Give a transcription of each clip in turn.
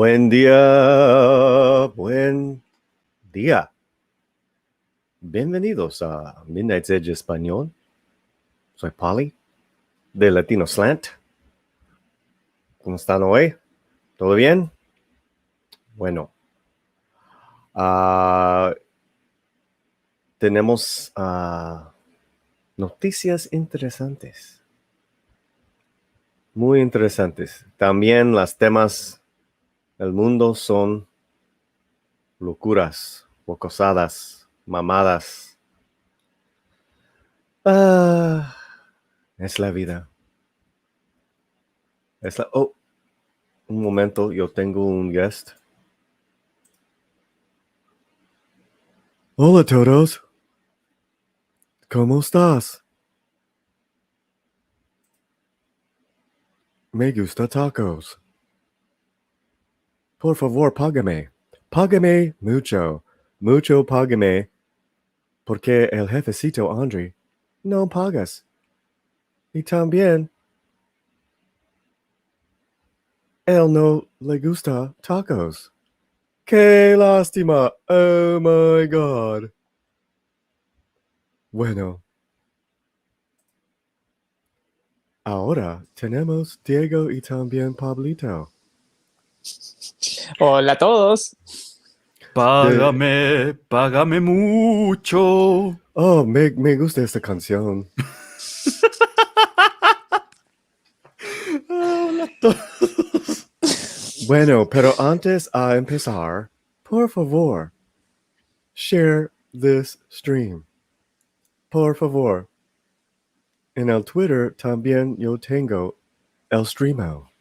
Buen día, buen día. Bienvenidos a Midnight's Edge Español. Soy Polly, de Latino Slant. ¿Cómo están hoy? ¿Todo bien? Bueno, tenemos noticias interesantes. Muy interesantes. También los temas del mundo son locuras, wokosadas, mamadas. Es la vida. Oh, un momento, yo tengo un guest. Hola todos. ¿Cómo estás? Me gusta tacos. Por favor, págame. Págame mucho. Mucho págame. Porque el jefecito Andre no pagas. Y también él no le gusta tacos. ¡Qué lástima! Oh my God. Bueno. Ahora tenemos Diego y también Pablito. Hola a todos. Págame mucho. Oh, me gusta esta canción. Hola a todos. Bueno, pero antes a empezar, por favor, share this stream. Por favor. En el Twitter también yo tengo el streamo.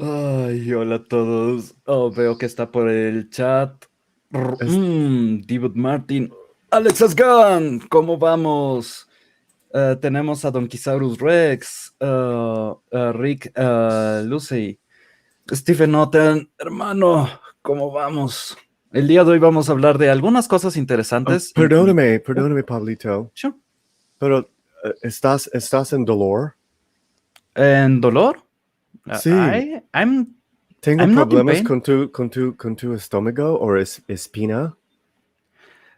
Ay, hola a todos. Oh, veo que está por el chat. David Martin. Alexas Gunn, ¿cómo vamos? Tenemos a Donkisaurus Rex, Rick Lucy, Stephen Otten, hermano, ¿cómo vamos? El día de hoy vamos a hablar de algunas cosas interesantes. Perdóname, Pablito. Sure. Pero, ¿estás en dolor? ¿En dolor? Sí. ¿Tengo I'm problemas con tu estómago o espina?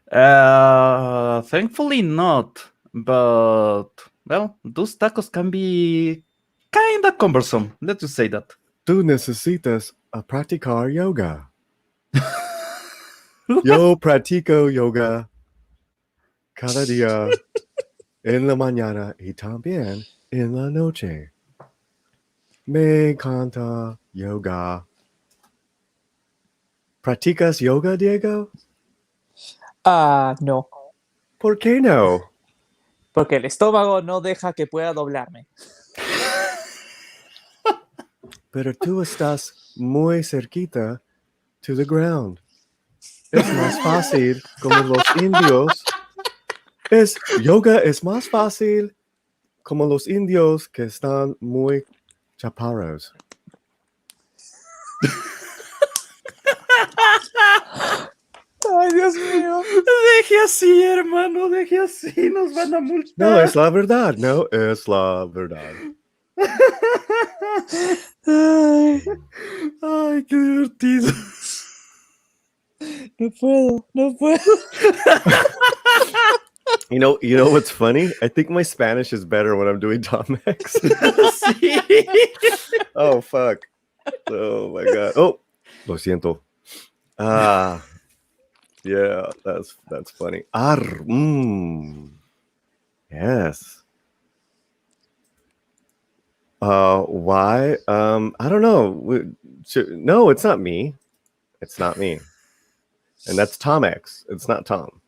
Thankfully not, but, well, those tacos can be kinda cumbersome, let's just say that. Tú necesitas practicar yoga. Yo practico yoga cada día en la mañana y también en la noche. Me encanta yoga. ¿Practicas yoga, Diego? No. ¿Por qué no? Porque el estómago no deja que pueda doblarme. Pero tú estás muy cerquita to the ground. Es más fácil como los indios. Yoga es más fácil como los indios que están muy chaparros. Ay, Dios mío. Deje así, hermano, deje así, nos van a multar. No, es la verdad, no, es la verdad. Ay, qué divertido. No puedo. You know what's funny? I think my Spanish is better when I'm doing Tom X. Sí. Oh, fuck. Oh, my God. Oh, lo siento. Yeah, that's funny. Yes. Why? I don't know. No, it's not me. It's not me. And that's Tom X. It's not Tom.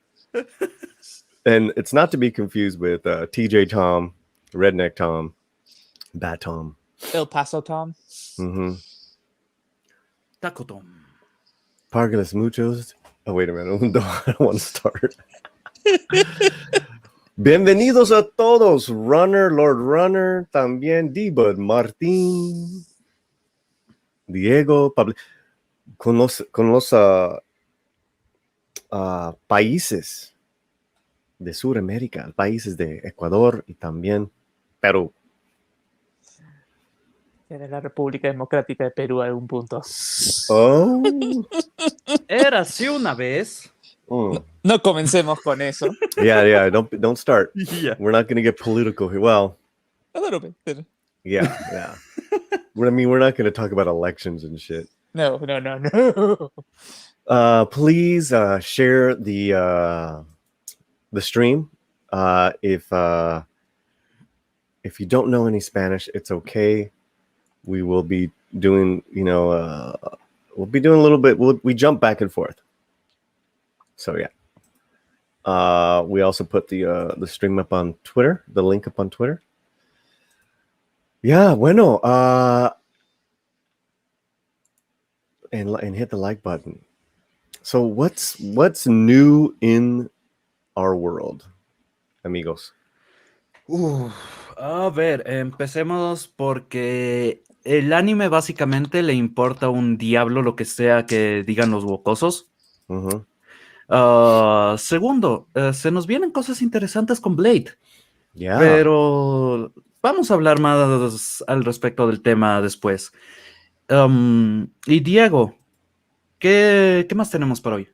And it's not to be confused with TJ Tom, Redneck Tom, Bad Tom. El Paso Tom. Mm-hmm. Taco Tom. Pargueles muchos. Oh, wait a minute. I don't want to start. Bienvenidos a todos. Runner, Lord Runner, también D-Bud, Martín, Diego, Pablo. Con los países de Sudamérica, países de Ecuador y también Perú. Era la República Democrática de Perú a algún punto. Oh. Era así una vez. No comencemos con eso. Yeah. Don't start. Yeah. We're not going to get political here. Well, yeah. We're not going to talk about elections and shit. No. Please share the stream. If you don't know any Spanish, it's okay. We will be doing, we'll be doing a little bit. We jump back and forth. So yeah. We also put the stream up on Twitter, the link up on Twitter. Yeah, bueno. And hit the like button. So what's new in our world, amigos? A ver, empecemos porque el anime básicamente le importa un diablo lo que sea que digan los wokosos. Uh-huh. Segundo, se nos vienen cosas interesantes con Blade. Yeah. Pero vamos a hablar más al respecto del tema después. Y Diego, ¿qué más tenemos para hoy?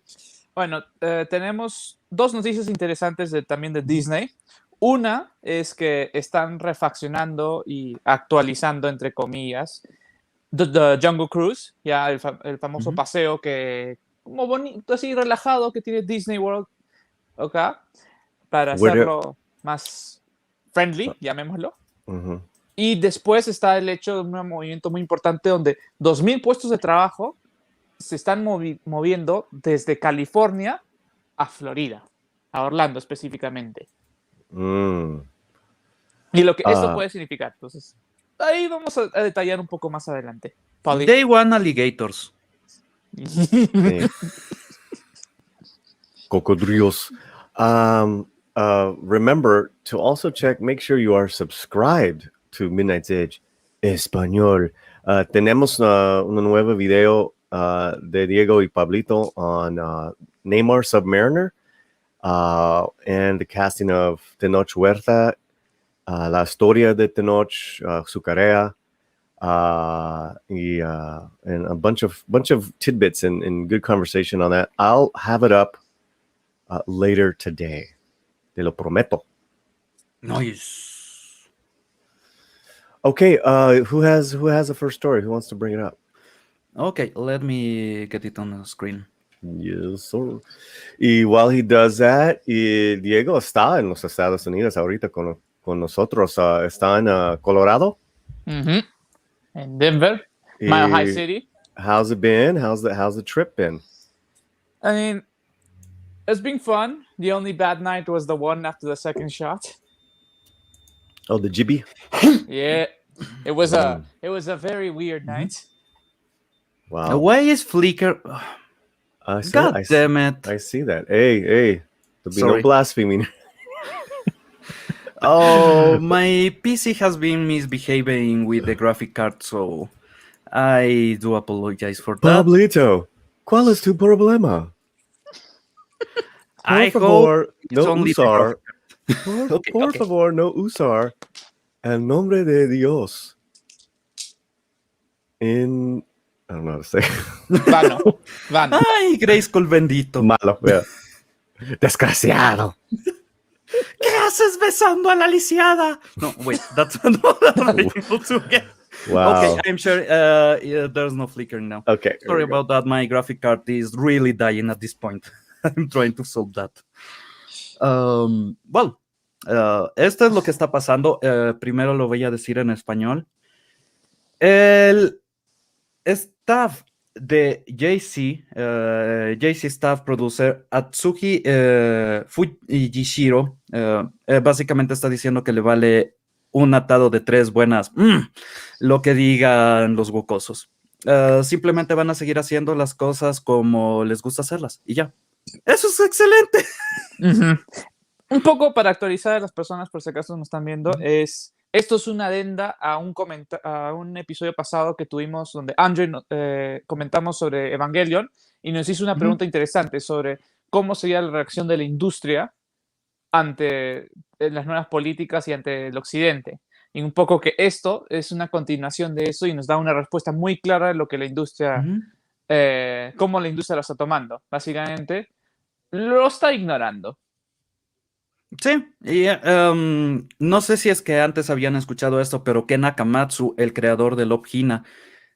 Bueno, tenemos dos noticias interesantes también de Disney. Una es que están refaccionando y actualizando, entre comillas, The Jungle Cruise, ya el famoso paseo que como bonito, así relajado que tiene Disney World, ¿ok? Para hacerlo más friendly, llamémoslo. Uh-huh. Y después está el hecho de un movimiento muy importante donde 2,000 puestos de trabajo se están moviendo desde California a Florida, a Orlando específicamente. Y lo que esto puede significar. Entonces, ahí vamos a detallar un poco más adelante. Polly. Day One Alligators. Cocodrilos. Remember to also make sure you are subscribed to Midnight's Edge Español. Tenemos un nuevo video de Diego y Pablito on Neymar Submariner and the casting of Tenoch Huerta, la historia de Tenoch, su carrera, and a bunch of tidbits and good conversation on that. I'll have it up later today. Te lo prometo. Nice. Okay, who has the first story? Who wants to bring it up? Okay, let me get it on the screen. Yes, sir. Y while he does that, Diego está en los Estados Unidos ahorita con nosotros. Está en Colorado. Mm-hmm. In Denver, Mile High City. How's it been? How's the trip been? I mean, it's been fun. The only bad night was the one after the second shot. Oh, the jibby? Yeah, it was a very weird night. Wow. Why is Flickr? God damn it. I see that. Hey. There'll be no blaspheming. Oh, my PC has been misbehaving with the graphic card, so I do apologize for that. Pablito, ¿cuál es tu problema? I favor, hope no usar. Por Okay. favor, no usar el nombre de Dios I don't know how to say. Vano. Ay, Grayskull bendito. Malo, yeah. Desgraciado. ¿Qué haces besando a la lisiada? No, wait, that's another able to get. Wow. Okay, I'm sure there's no flickering now. Okay. Sorry about that. My graphic card is really dying at this point. I'm trying to solve that. Esto es lo que está pasando. Primero lo voy a decir en español. El staff de JC Staff Producer Atsuki Fujishiro básicamente está diciendo que le vale un atado de 3 buenas lo que digan los wokosos. Simplemente van a seguir haciendo las cosas como les gusta hacerlas y ya. Eso es excelente. Uh-huh. Un poco para actualizar a las personas, por si acaso nos están viendo, esto es una adenda a un episodio pasado que tuvimos donde Andrew comentamos sobre Evangelion y nos hizo una pregunta interesante sobre cómo sería la reacción de la industria ante las nuevas políticas y ante el occidente. Y un poco que esto es una continuación de eso y nos da una respuesta muy clara de lo que la industria, cómo la industria lo está tomando. Básicamente, lo está ignorando. Sí, y no sé si es que antes habían escuchado esto, pero Ken Akamatsu, el creador de Love Hina,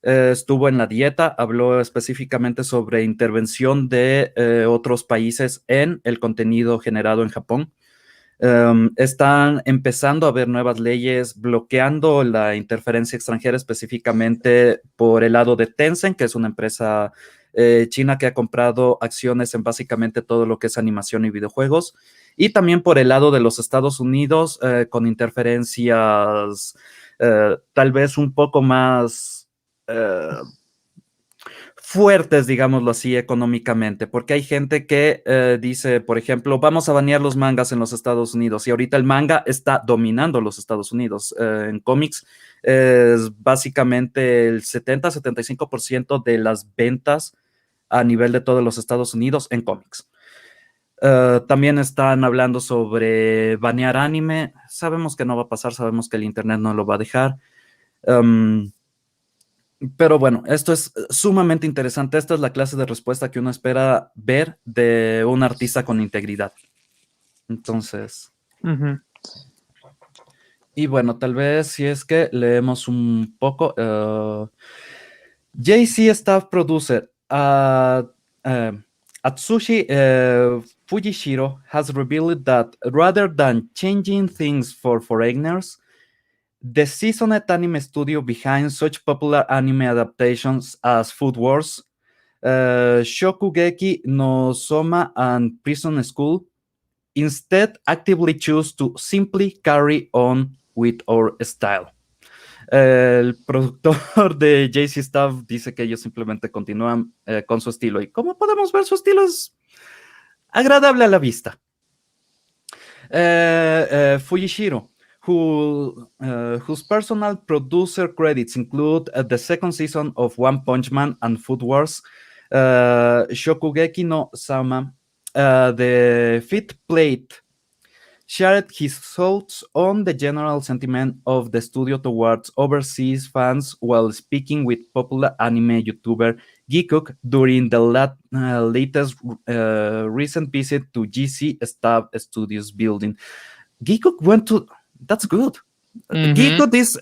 estuvo en la dieta, habló específicamente sobre intervención de otros países en el contenido generado en Japón. Están empezando a haber nuevas leyes bloqueando la interferencia extranjera, específicamente por el lado de Tencent, que es una empresa china que ha comprado acciones en básicamente todo lo que es animación y videojuegos, y también por el lado de los Estados Unidos, con interferencias tal vez un poco más fuertes, digámoslo así, económicamente, porque hay gente que dice, por ejemplo, vamos a banear los mangas en los Estados Unidos, y ahorita el manga está dominando los Estados Unidos. En cómics es básicamente el 70-75% de las ventas a nivel de todos los Estados Unidos en cómics. También están hablando sobre banear anime. Sabemos que no va a pasar, sabemos que el internet no lo va a dejar. Pero bueno, esto es sumamente interesante. Esta es la clase de respuesta que uno espera ver de un artista con integridad. Entonces, y bueno, tal vez si es que leemos un poco. JC Staff Producer Atsushi Fujishiro has revealed that rather than changing things for foreigners, the seasoned anime studio behind such popular anime adaptations as Food Wars, Shokugeki no Soma and Prison School instead actively choose to simply carry on with our style. El productor de JC Staff dice que ellos simplemente continúan con su estilo, y como podemos ver, su estilo es agradable a la vista. Fujishiro, whose personal producer credits include the second season of One Punch Man and Food Wars, Shokugeki no Sama, the Fifth Plate, shared his thoughts on the general sentiment of the studio towards overseas fans while speaking with popular anime YouTuber Geekuk during the latest recent visit to GC Staff Studios building. Geekuk went to... That's good. Geekuk is...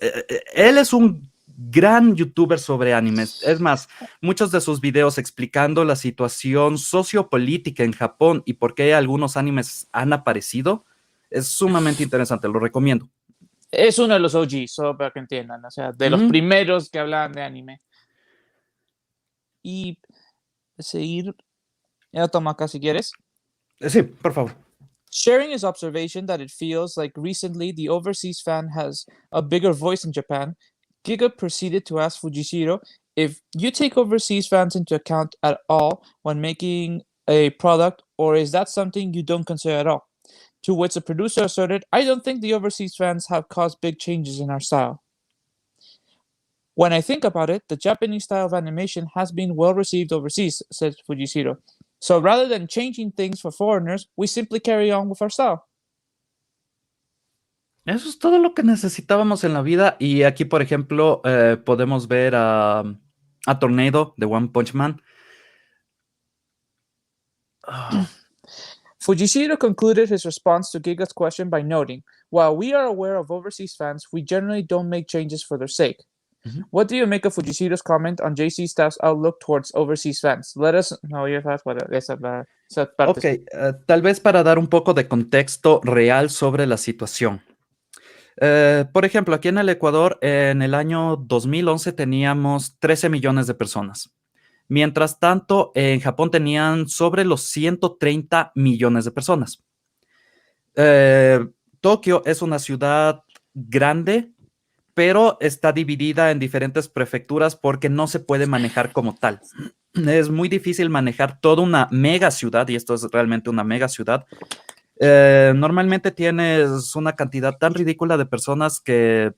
él es un gran youtuber sobre animes. Es más, muchos de sus videos explicando la situación sociopolítica en Japón y por qué algunos animes han aparecido es sumamente interesante, lo recomiendo. Es uno de los OGs, solo para que entiendan, o sea, de los primeros que hablaban de anime. Y seguir, ya toma acá si quieres. Sí, por favor. Sharing his observation that it feels like recently the overseas fan has a bigger voice in Japan, Giga proceeded to ask Fujishiro if you take overseas fans into account at all when making a product, or is that something you don't consider at all? To which the producer asserted, I don't think the overseas fans have caused big changes in our style. When I think about it, the Japanese style of animation has been well received overseas, said Fujishiro. So rather than changing things for foreigners, we simply carry on with our style. Eso es todo lo que necesitábamos en la vida. Y aquí, por ejemplo, podemos ver a Tornado de One Punch Man. Fujishiro concluded his response to Giga's question by noting, while we are aware of overseas fans, we generally don't make changes for their sake. What do you make of Fujishiro's comment on JC Staff's outlook towards overseas fans? Let us know your thoughts. Ok, tal vez para dar un poco de contexto real sobre la situación. Por ejemplo, aquí en el Ecuador, en el año 2011 teníamos 13 millones de personas. Mientras tanto, en Japón tenían sobre los 130 millones de personas. Tokio es una ciudad grande, pero está dividida en diferentes prefecturas porque no se puede manejar como tal. Es muy difícil manejar toda una mega ciudad, y esto es realmente una mega ciudad. Normalmente tienes una cantidad tan ridícula de personas que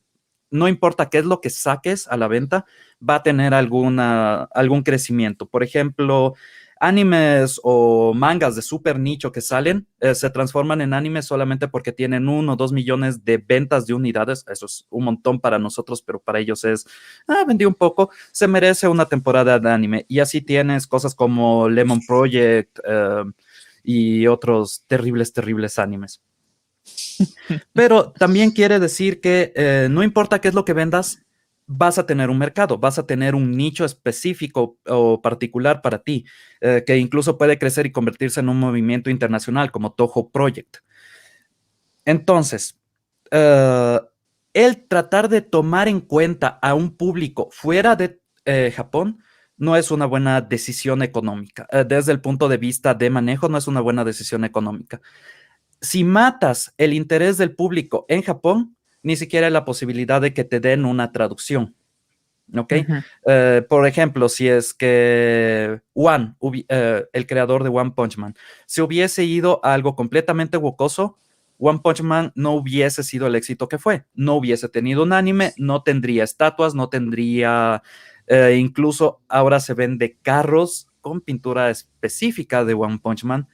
no importa qué es lo que saques a la venta, va a tener algún crecimiento. Por ejemplo, animes o mangas de super nicho que salen, se transforman en animes solamente porque tienen 1 o 2 millones de ventas de unidades. Eso es un montón para nosotros, pero para ellos es, vendí un poco, se merece una temporada de anime. Y así tienes cosas como Lemon Project y otros terribles animes. Pero también quiere decir que no importa qué es lo que vendas, vas a tener un mercado, vas a tener un nicho específico o particular para ti, que incluso puede crecer y convertirse en un movimiento internacional como Toho Project. Entonces, el tratar de tomar en cuenta a un público fuera de Japón no es una buena decisión económica. Desde el punto de vista de manejo, no es una buena decisión económica. Si matas el interés del público en Japón, ni siquiera hay la posibilidad de que te den una traducción. ¿Ok? Por ejemplo, si es que el creador de One Punch Man, se hubiese ido a algo completamente wokoso, One Punch Man no hubiese sido el éxito que fue. No hubiese tenido un anime, no tendría estatuas, no tendría... incluso ahora se vende carros con pintura específica de One Punch Man,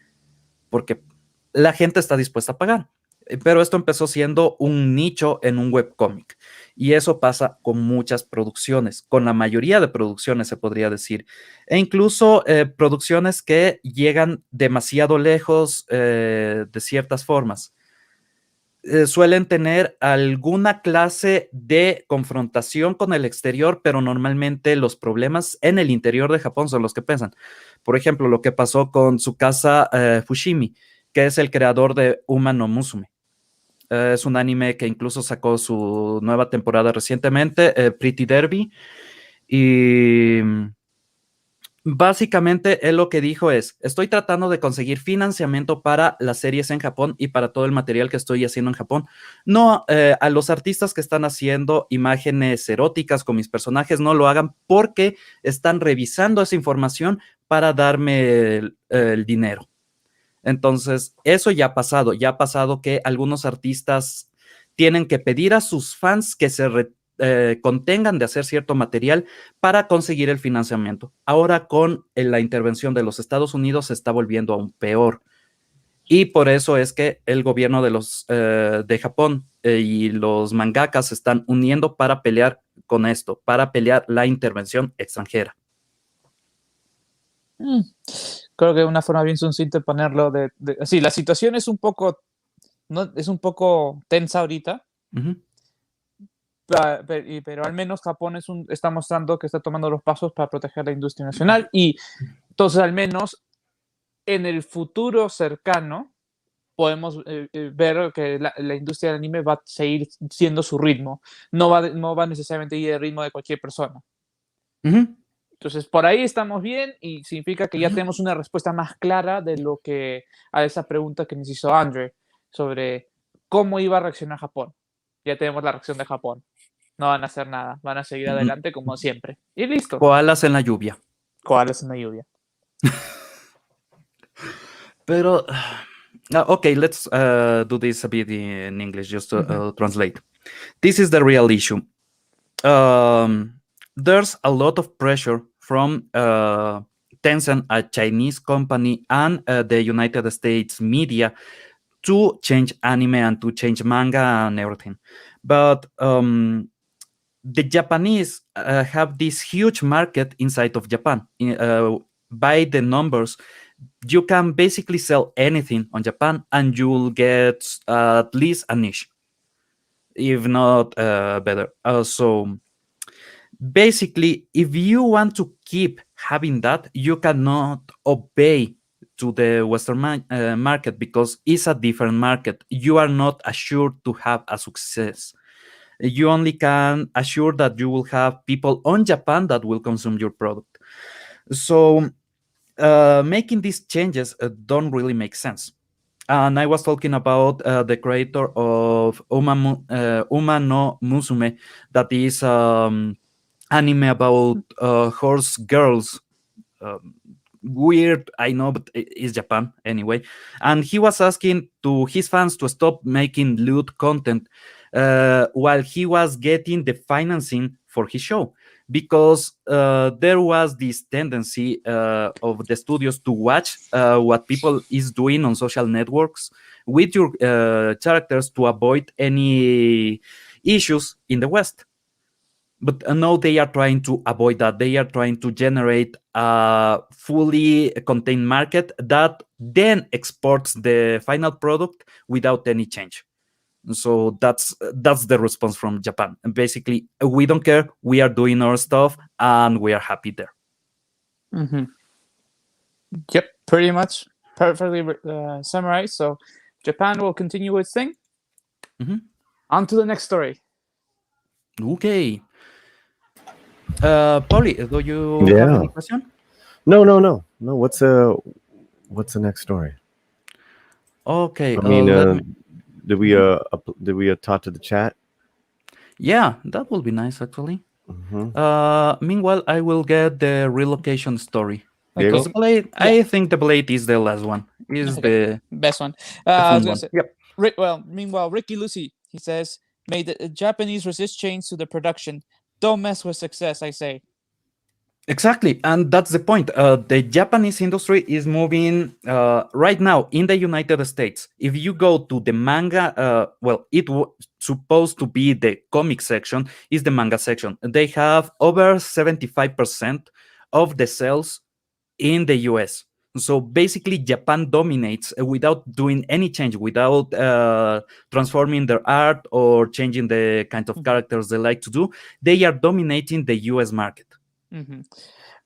porque la gente está dispuesta a pagar. Pero esto empezó siendo un nicho en un webcómic. Y eso pasa con muchas producciones, con la mayoría de producciones se podría decir. E incluso producciones que llegan demasiado lejos de ciertas formas. Suelen tener alguna clase de confrontación con el exterior, pero normalmente los problemas en el interior de Japón son los que pesan. Por ejemplo, lo que pasó con Tsukasa Fushimi, que es el creador de Uma no Musume. Es un anime que incluso sacó su nueva temporada recientemente, Pretty Derby. Y básicamente él lo que dijo es, estoy tratando de conseguir financiamiento para las series en Japón y para todo el material que estoy haciendo en Japón. No, a los artistas que están haciendo imágenes eróticas con mis personajes, no lo hagan porque están revisando esa información para darme el dinero. Entonces, eso ya ha pasado que algunos artistas tienen que pedir a sus fans que se contengan de hacer cierto material para conseguir el financiamiento. Ahora con la intervención de los Estados Unidos se está volviendo aún peor. Y por eso es que el gobierno de Japón y los mangakas se están uniendo para pelear con esto, para pelear la intervención extranjera. Creo que una forma bien sucinta de ponerlo, sí, la situación es un poco, ¿no? Es un poco tensa ahorita, pero al menos Japón está mostrando que está tomando los pasos para proteger la industria nacional y entonces al menos en el futuro cercano podemos ver que la industria del anime va a seguir siendo su ritmo, no va necesariamente a ir al ritmo de cualquier persona. Entonces, por ahí estamos bien y significa que ya tenemos una respuesta más clara de lo que a esa pregunta que nos hizo Andre sobre cómo iba a reaccionar Japón. Ya tenemos la reacción de Japón. No van a hacer nada, van a seguir adelante como siempre. Y listo. Koalas en la lluvia. Koalas en la lluvia. Pero, okay, let's do this a bit in English just to translate. This is the real issue. There's a lot of pressure from Tencent, a Chinese company, and the United States media to change anime and to change manga and everything. But the Japanese have this huge market inside of Japan. By the numbers, you can basically sell anything on Japan and you'll get at least a niche, if not better. So basically, if you want to keep having that, you cannot obey to the Western market because it's a different market. You are not assured to have a success. You only can assure that you will have people on Japan that will consume your product. So making these changes don't really make sense. And I was talking about the creator of Uma no Musume, that is anime about horse girls. Weird, I know, but it's Japan anyway. And he was asking to his fans to stop making lewd content while he was getting the financing for his show. because there was this tendency of the studios to watch what people is doing on social networks with your characters to avoid any issues in the West. But now they are trying to avoid that. They are trying to generate a fully contained market that then exports the final product without any change. So that's the response from Japan. And basically, we don't care. We are doing our stuff, and we are happy there. Mm-hmm. Yep, pretty much perfectly summarized. So Japan will continue its thing. Mm-hmm. On to the next story. Okay. Pauli, do you have any question? No. What's the next story? Okay. I mean, did we talk to the chat? Yeah, that will be nice, actually. Mm-hmm. Meanwhile, I will get the relocation story. Okay. Because Blade, I think the Blade is the last one. Is the best one. I was gonna say, yep. Meanwhile, Ricky Lucy, he says, "May the Japanese resist change to the production. Don't mess with success, I say." Exactly, and that's the point. The Japanese industry is moving right now in the United States. If you go to the manga, it was supposed to be the comic section, is the manga section. They have over 75% of the sales in the US. So basically, Japan dominates without doing any change, without transforming their art or changing the kind of characters they like to do. They are dominating the US market. Mm-hmm.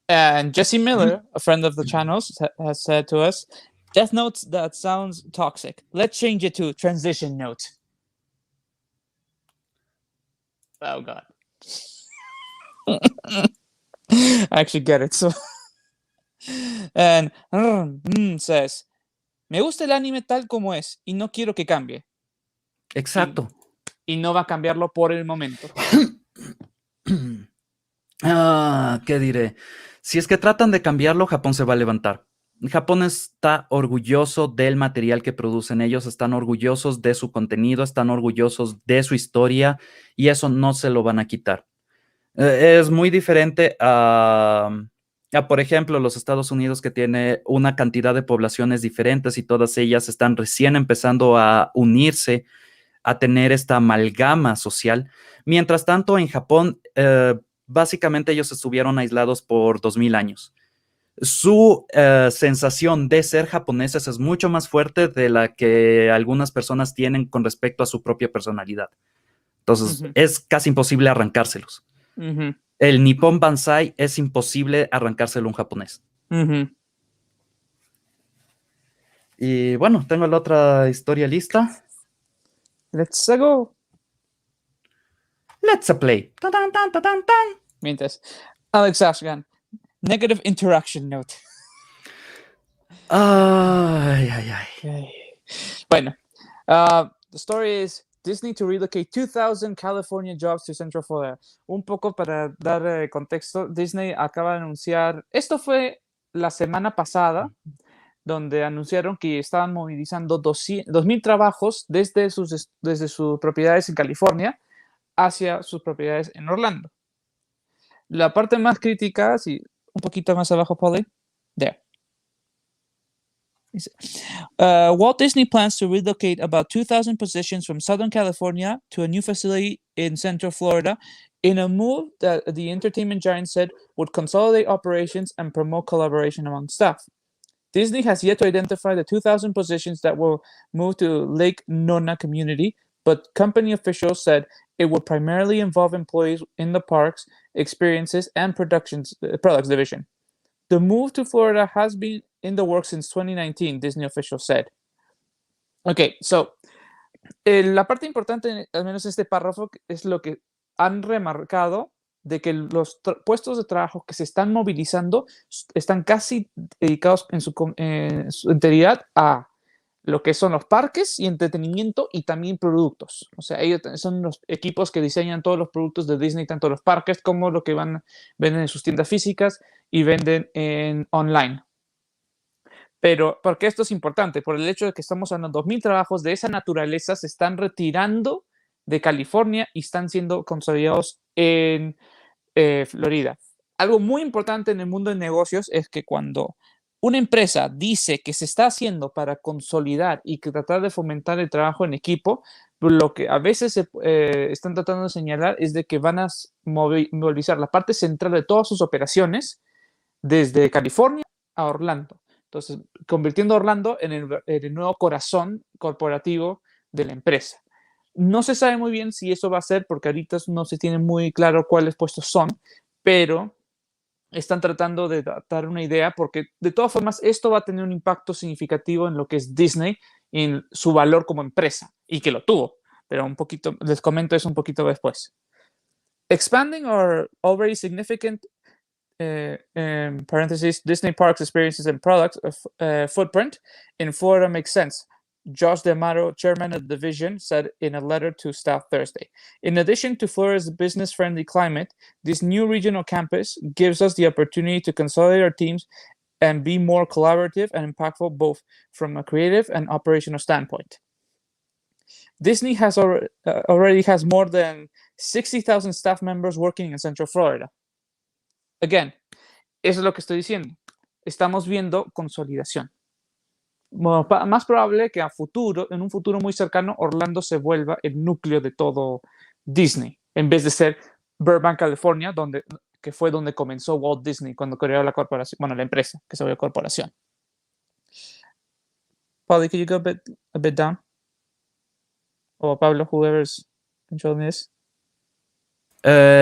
And Jesse Miller, a friend of the channels, has said to us, "Death Notes, that sounds toxic. Let's change it to transition note." Oh, God. I actually get it. So, and says, "Me gusta el anime tal como es y no quiero que cambie." Exacto. Y no va a cambiarlo por el momento. ¿Qué diré? Si es que tratan de cambiarlo, Japón se va a levantar. Japón está orgulloso del material que producen ellos, están orgullosos de su contenido, están orgullosos de su historia y eso no se lo van a quitar. Es muy diferente a, por ejemplo, los Estados Unidos, que tiene una cantidad de poblaciones diferentes y todas ellas están recién empezando a unirse, a tener esta amalgama social. Mientras tanto, en Japón, básicamente ellos estuvieron aislados por 2000 años. Su sensación de ser japoneses es mucho más fuerte de la que algunas personas tienen con respecto a su propia personalidad. Entonces, es casi imposible arrancárselos. El Nippon Banzai es imposible arrancárselo a un japonés. Y bueno, tengo la otra historia lista. Let's go. Let's play. Mientras, Alex Ashgan, negative interaction note. Ay. Okay. Bueno, the story is Disney to relocate 2,000 California jobs to Central Florida. Un poco para dar contexto, Disney acaba de anunciar, esto fue la semana pasada, donde anunciaron que estaban movilizando 2,000 trabajos desde sus propiedades en California hacia sus propiedades en Orlando. La parte más crítica, sí, un poquito más abajo, Pauline. There. Walt Disney plans to relocate about 2,000 positions from Southern California to a new facility in Central Florida in a move that the entertainment giant said would consolidate operations and promote collaboration among staff. Disney has yet to identify the 2,000 positions that will move to Lake Nona community, but company officials said it would primarily involve employees in the parks, experiences, and products division. The move to Florida has been in the works since 2019, Disney officials said. Okay, so la parte importante, al menos este párrafo, es lo que han remarcado de que los puestos de trabajo que se están movilizando están casi dedicados en su enteridad a lo que son los parques y entretenimiento y también productos. O sea, ellos son los equipos que diseñan todos los productos de Disney, tanto los parques como lo que venden en sus tiendas físicas y venden en online. Pero, ¿por qué esto es importante? Por el hecho de que estamos hablando de 2,000 trabajos de esa naturaleza se están retirando de California y están siendo consolidados en Florida. Algo muy importante en el mundo de negocios es que cuando una empresa dice que se está haciendo para consolidar y que tratar de fomentar el trabajo en equipo, lo que a veces están tratando de señalar es de que van a movilizar la parte central de todas sus operaciones desde California a Orlando. Entonces, convirtiendo a Orlando en el nuevo corazón corporativo de la empresa. No se sabe muy bien si eso va a ser, porque ahorita no se tiene muy claro cuáles puestos son, pero están tratando de dar una idea, porque de todas formas esto va a tener un impacto significativo en lo que es Disney y en su valor como empresa, y que lo tuvo, pero un poquito, les comento eso un poquito después. Expanding our already significant parentheses, Disney Parks experiences and products footprint in Florida makes sense. Josh D'Amato, chairman of the division, said in a letter to staff Thursday. In addition to Florida's business-friendly climate, this new regional campus gives us the opportunity to consolidate our teams and be more collaborative and impactful, both from a creative and operational standpoint. Disney has already has more than 60,000 staff members working in Central Florida. Again, eso es lo que estoy diciendo. Estamos viendo consolidación. Bueno, más probable que en un futuro muy cercano, Orlando se vuelva el núcleo de todo Disney, en vez de ser Burbank, California, que fue donde comenzó Walt Disney cuando creó la corporación, bueno, la empresa que se volvió corporación. Paulie, could you go a bit down? O Pablo, whoever's controlling this.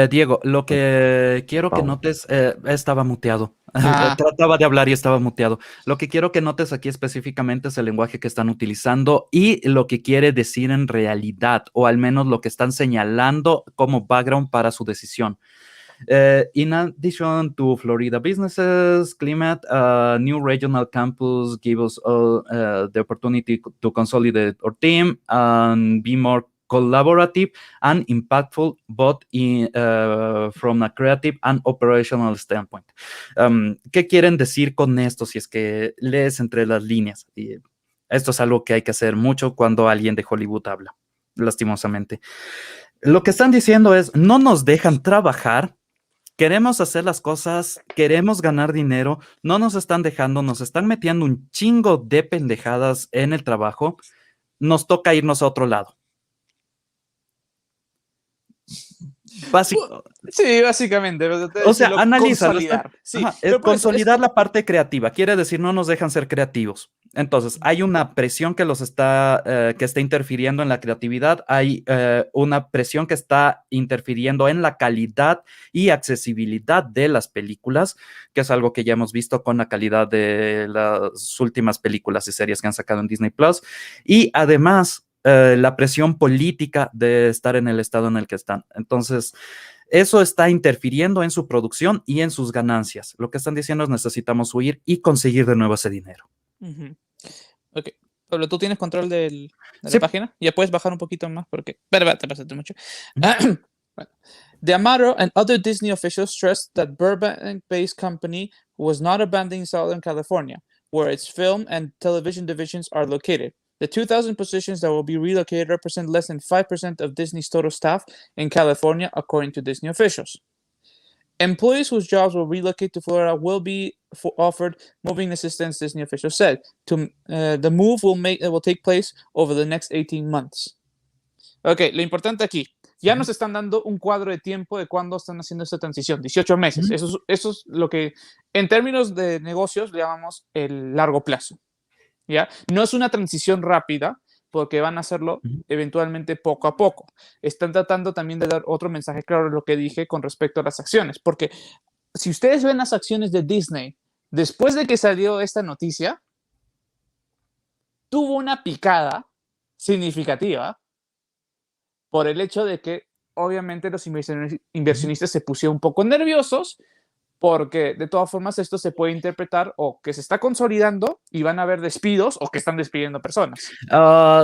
Diego, lo que quiero que notes, estaba muteado. Ah. Trataba de hablar y estaba muteado. Lo que quiero que notes aquí específicamente es el lenguaje que están utilizando y lo que quiere decir en realidad, o al menos lo que están señalando como background para su decisión. In addition to Florida businesses, climate, new regional campus gives us the opportunity to consolidate our team and be more collaborative and impactful, both from a creative and operational standpoint. ¿Qué quieren decir con esto? Si es que lees entre las líneas. Y esto es algo que hay que hacer mucho cuando alguien de Hollywood habla, lastimosamente. Lo que están diciendo es, no nos dejan trabajar, queremos hacer las cosas, queremos ganar dinero, no nos están dejando, nos están metiendo un chingo de pendejadas en el trabajo, nos toca irnos a otro lado. Sí, básicamente. O sea, analízalo. Sí, es consolidar la parte creativa. Quiere decir, no nos dejan ser creativos. Entonces, hay una presión que que está interfiriendo en la creatividad. Hay una presión que está interfiriendo en la calidad y accesibilidad de las películas, que es algo que ya hemos visto con la calidad de las últimas películas y series que han sacado en Disney Plus. Y además, la presión política de estar en el estado en el que están. Entonces, eso está interfiriendo en su producción y en sus ganancias. Lo que están diciendo es necesitamos huir y conseguir de nuevo ese dinero. Ok, pero tú tienes control de la página. Ya puedes bajar un poquito más porque... Pero te pasaste mucho. D'Amato and other Disney officials stressed that Burbank-based company was not abandoning Southern California, where its film and television divisions are located. The 2,000 positions that will be relocated represent less than 5% of Disney's total staff in California, according to Disney officials. Employees whose jobs will relocate to Florida will be offered moving assistance, Disney officials said. The move will take place over the next 18 months. Ok, lo importante aquí, ya nos están dando un cuadro de tiempo de cuándo están haciendo esta transición, 18 meses. Eso es lo que en términos de negocios le llamamos el largo plazo. ¿Ya? No es una transición rápida porque van a hacerlo eventualmente poco a poco. Están tratando también de dar otro mensaje claro de lo que dije con respecto a las acciones, porque si ustedes ven las acciones de Disney después de que salió esta noticia, tuvo una picada significativa por el hecho de que obviamente los inversionistas se pusieron un poco nerviosos, porque de todas formas esto se puede interpretar o que se está consolidando y van a haber despidos o que están despidiendo personas.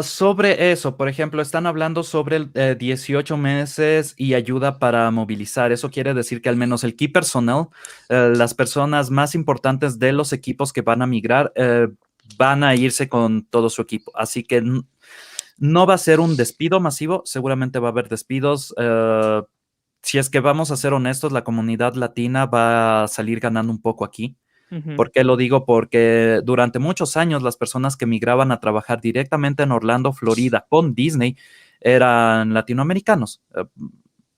Sobre eso, por ejemplo, están hablando sobre 18 meses y ayuda para movilizar. Eso quiere decir que al menos el key personnel, las personas más importantes de los equipos que van a migrar, van a irse con todo su equipo. Así que no va a ser un despido masivo, seguramente va a haber despidos si es que vamos a ser honestos, la comunidad latina va a salir ganando un poco aquí. Ujú. ¿Por qué lo digo? Porque durante muchos años las personas que migraban a trabajar directamente en Orlando, Florida, con Disney, eran latinoamericanos.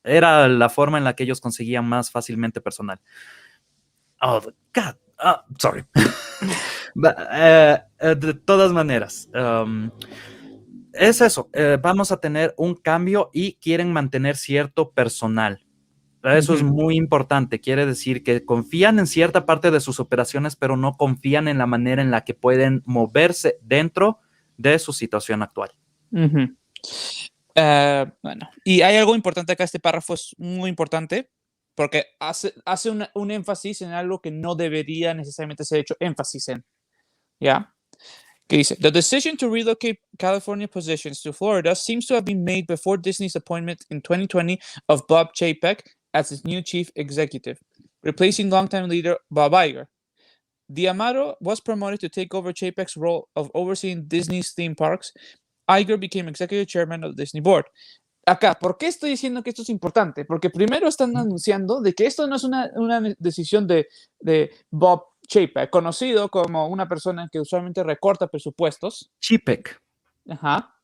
Era la forma en la que ellos conseguían más fácilmente personal. Oh, God. Sorry. De todas maneras, es eso. Vamos a tener un cambio y quieren mantener cierto personal. Eso es Ujú. muy importante. Quiere decir que confían en cierta parte de sus operaciones, pero no confían en la manera en la que pueden moverse dentro de su situación actual. Ujú. Bueno, y hay algo importante acá, este párrafo es muy importante porque hace un énfasis en algo que no debería necesariamente ser hecho énfasis en, ¿ya? Que dice, the decision to relocate California positions to Florida seems to have been made before Disney's appointment in 2020 of Bob Chapek as its new chief executive, replacing longtime leader Bob Iger. D'Amato was promoted to take over Chapek's role of overseeing Disney's theme parks. Iger became executive chairman of the Disney board. Acá, ¿por qué estoy diciendo que esto es importante? Porque primero están anunciando de que esto no es una decisión de Bob Chapek, conocido como una persona que usualmente recorta presupuestos. Chipek. Ajá.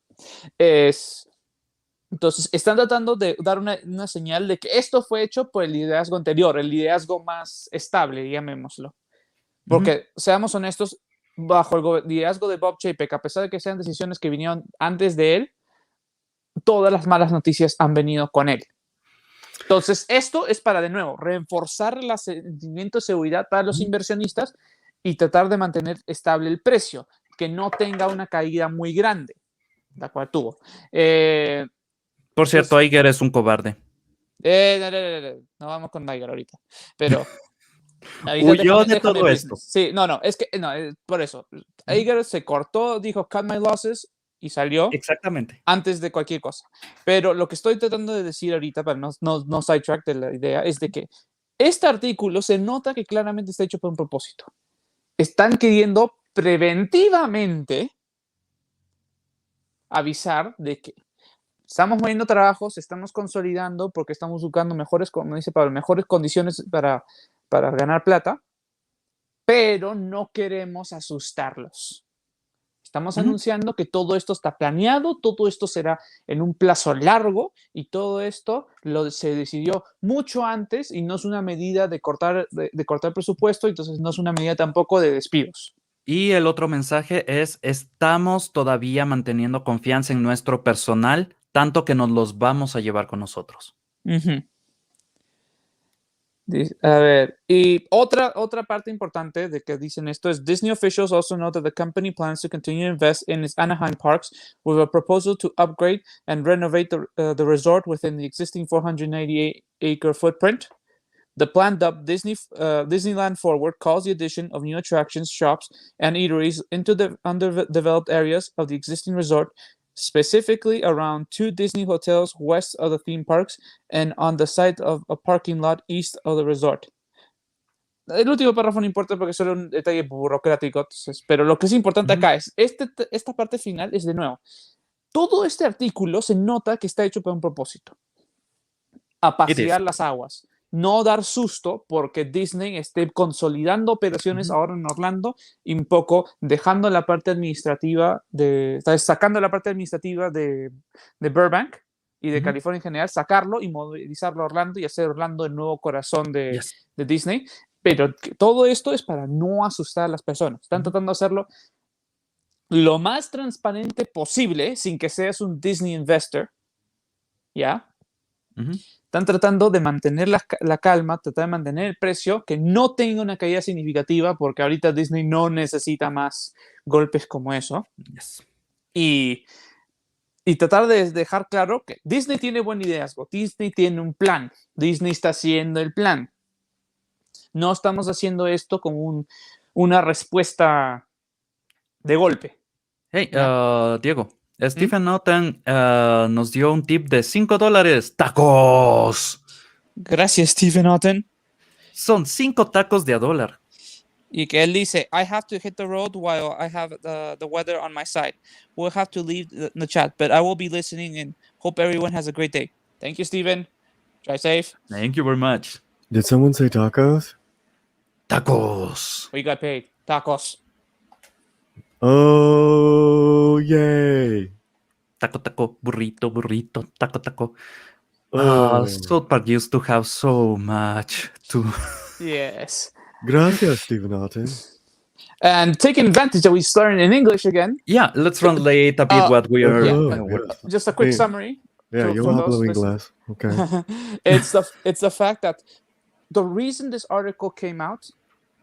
Entonces, están tratando de dar una señal de que esto fue hecho por el liderazgo anterior, el liderazgo más estable, llamémoslo. Porque, seamos honestos, bajo el liderazgo de Bob Chapek, a pesar de que sean decisiones que vinieron antes de él, todas las malas noticias han venido con él. Entonces, esto es para, de nuevo, reforzar el sentimiento de seguridad para los inversionistas y tratar de mantener estable el precio, que no tenga una caída muy grande, la cual tuvo. Por cierto, Iger es un cobarde. No vamos con Iger ahorita, pero ahorita Huyó de déjame todo esto. business. Sí, no, es que, no, por eso. Iger se cortó, dijo, cut my losses, y salió. Exactamente. Antes de cualquier cosa. Pero lo que estoy tratando de decir ahorita, para no sidetrack de la idea, es de que este artículo se nota que claramente está hecho por un propósito. Están queriendo preventivamente avisar de que estamos moviendo trabajos, estamos consolidando porque estamos buscando mejores, como dice Pablo, mejores condiciones para ganar plata, pero no queremos asustarlos. Estamos anunciando que todo esto está planeado, todo esto será en un plazo largo y todo esto se decidió mucho antes y no es una medida de cortar presupuesto, entonces no es una medida tampoco de despidos. Y el otro mensaje es, estamos todavía manteniendo confianza en nuestro personal, tanto que nos los vamos a llevar con nosotros. A ver, y otra parte importante de que dicen esto es Disney officials also note that the company plans to continue to invest in its Anaheim parks with a proposal to upgrade and renovate the resort within the existing 498-acre footprint. The plan dubbed Disneyland Forward calls the addition of new attractions, shops, and eateries into the underdeveloped areas of the existing resort, specifically around 2 Disney hotels west of the theme parks and on the site of a parking lot east of the resort. El último párrafo no importa porque es solo un detalle burocrático, entonces, pero lo que es importante acá es, esta parte final es de nuevo, todo este artículo se nota que está hecho para un propósito, apaciguar las aguas, no dar susto porque Disney esté consolidando operaciones ahora en Orlando y un poco dejando la parte administrativa sacando la parte administrativa de Burbank y de California en general, sacarlo y movilizarlo a Orlando y hacer Orlando el nuevo corazón de Disney. Pero todo esto es para no asustar a las personas. Están tratando de hacerlo lo más transparente posible sin que seas un Disney investor, ¿ya? Están tratando de mantener la calma, tratar de mantener el precio, que no tenga una caída significativa, porque ahorita Disney no necesita más golpes como eso. Y tratar de dejar claro que Disney tiene buen liderazgo, Disney tiene un plan, Disney está haciendo el plan. No estamos haciendo esto como una respuesta de golpe. Hey, Diego, Stephen Norton nos dio un tip de $5. ¡Tacos! Gracias, Stephen Norton. Son 5 tacos de $1. Y que él dice, I have to hit the road while I have the weather on my side. We'll have to leave the chat, but I will be listening and hope everyone has a great day. Thank you, Stephen. Drive safe. Thank you very much. Did someone say tacos? Tacos. We got paid. Tacos. Oh, yay. Taco, taco, burrito, burrito, taco, taco. Oh, South Park used to have so much to. Yes. gracias, Stephen Alton. And taking advantage that we started in English again. Yeah, let's translate a bit what we are. Just a quick Sí. summary. Yeah, yo for hablo those inglés. Okay. it's the fact that the reason this article came out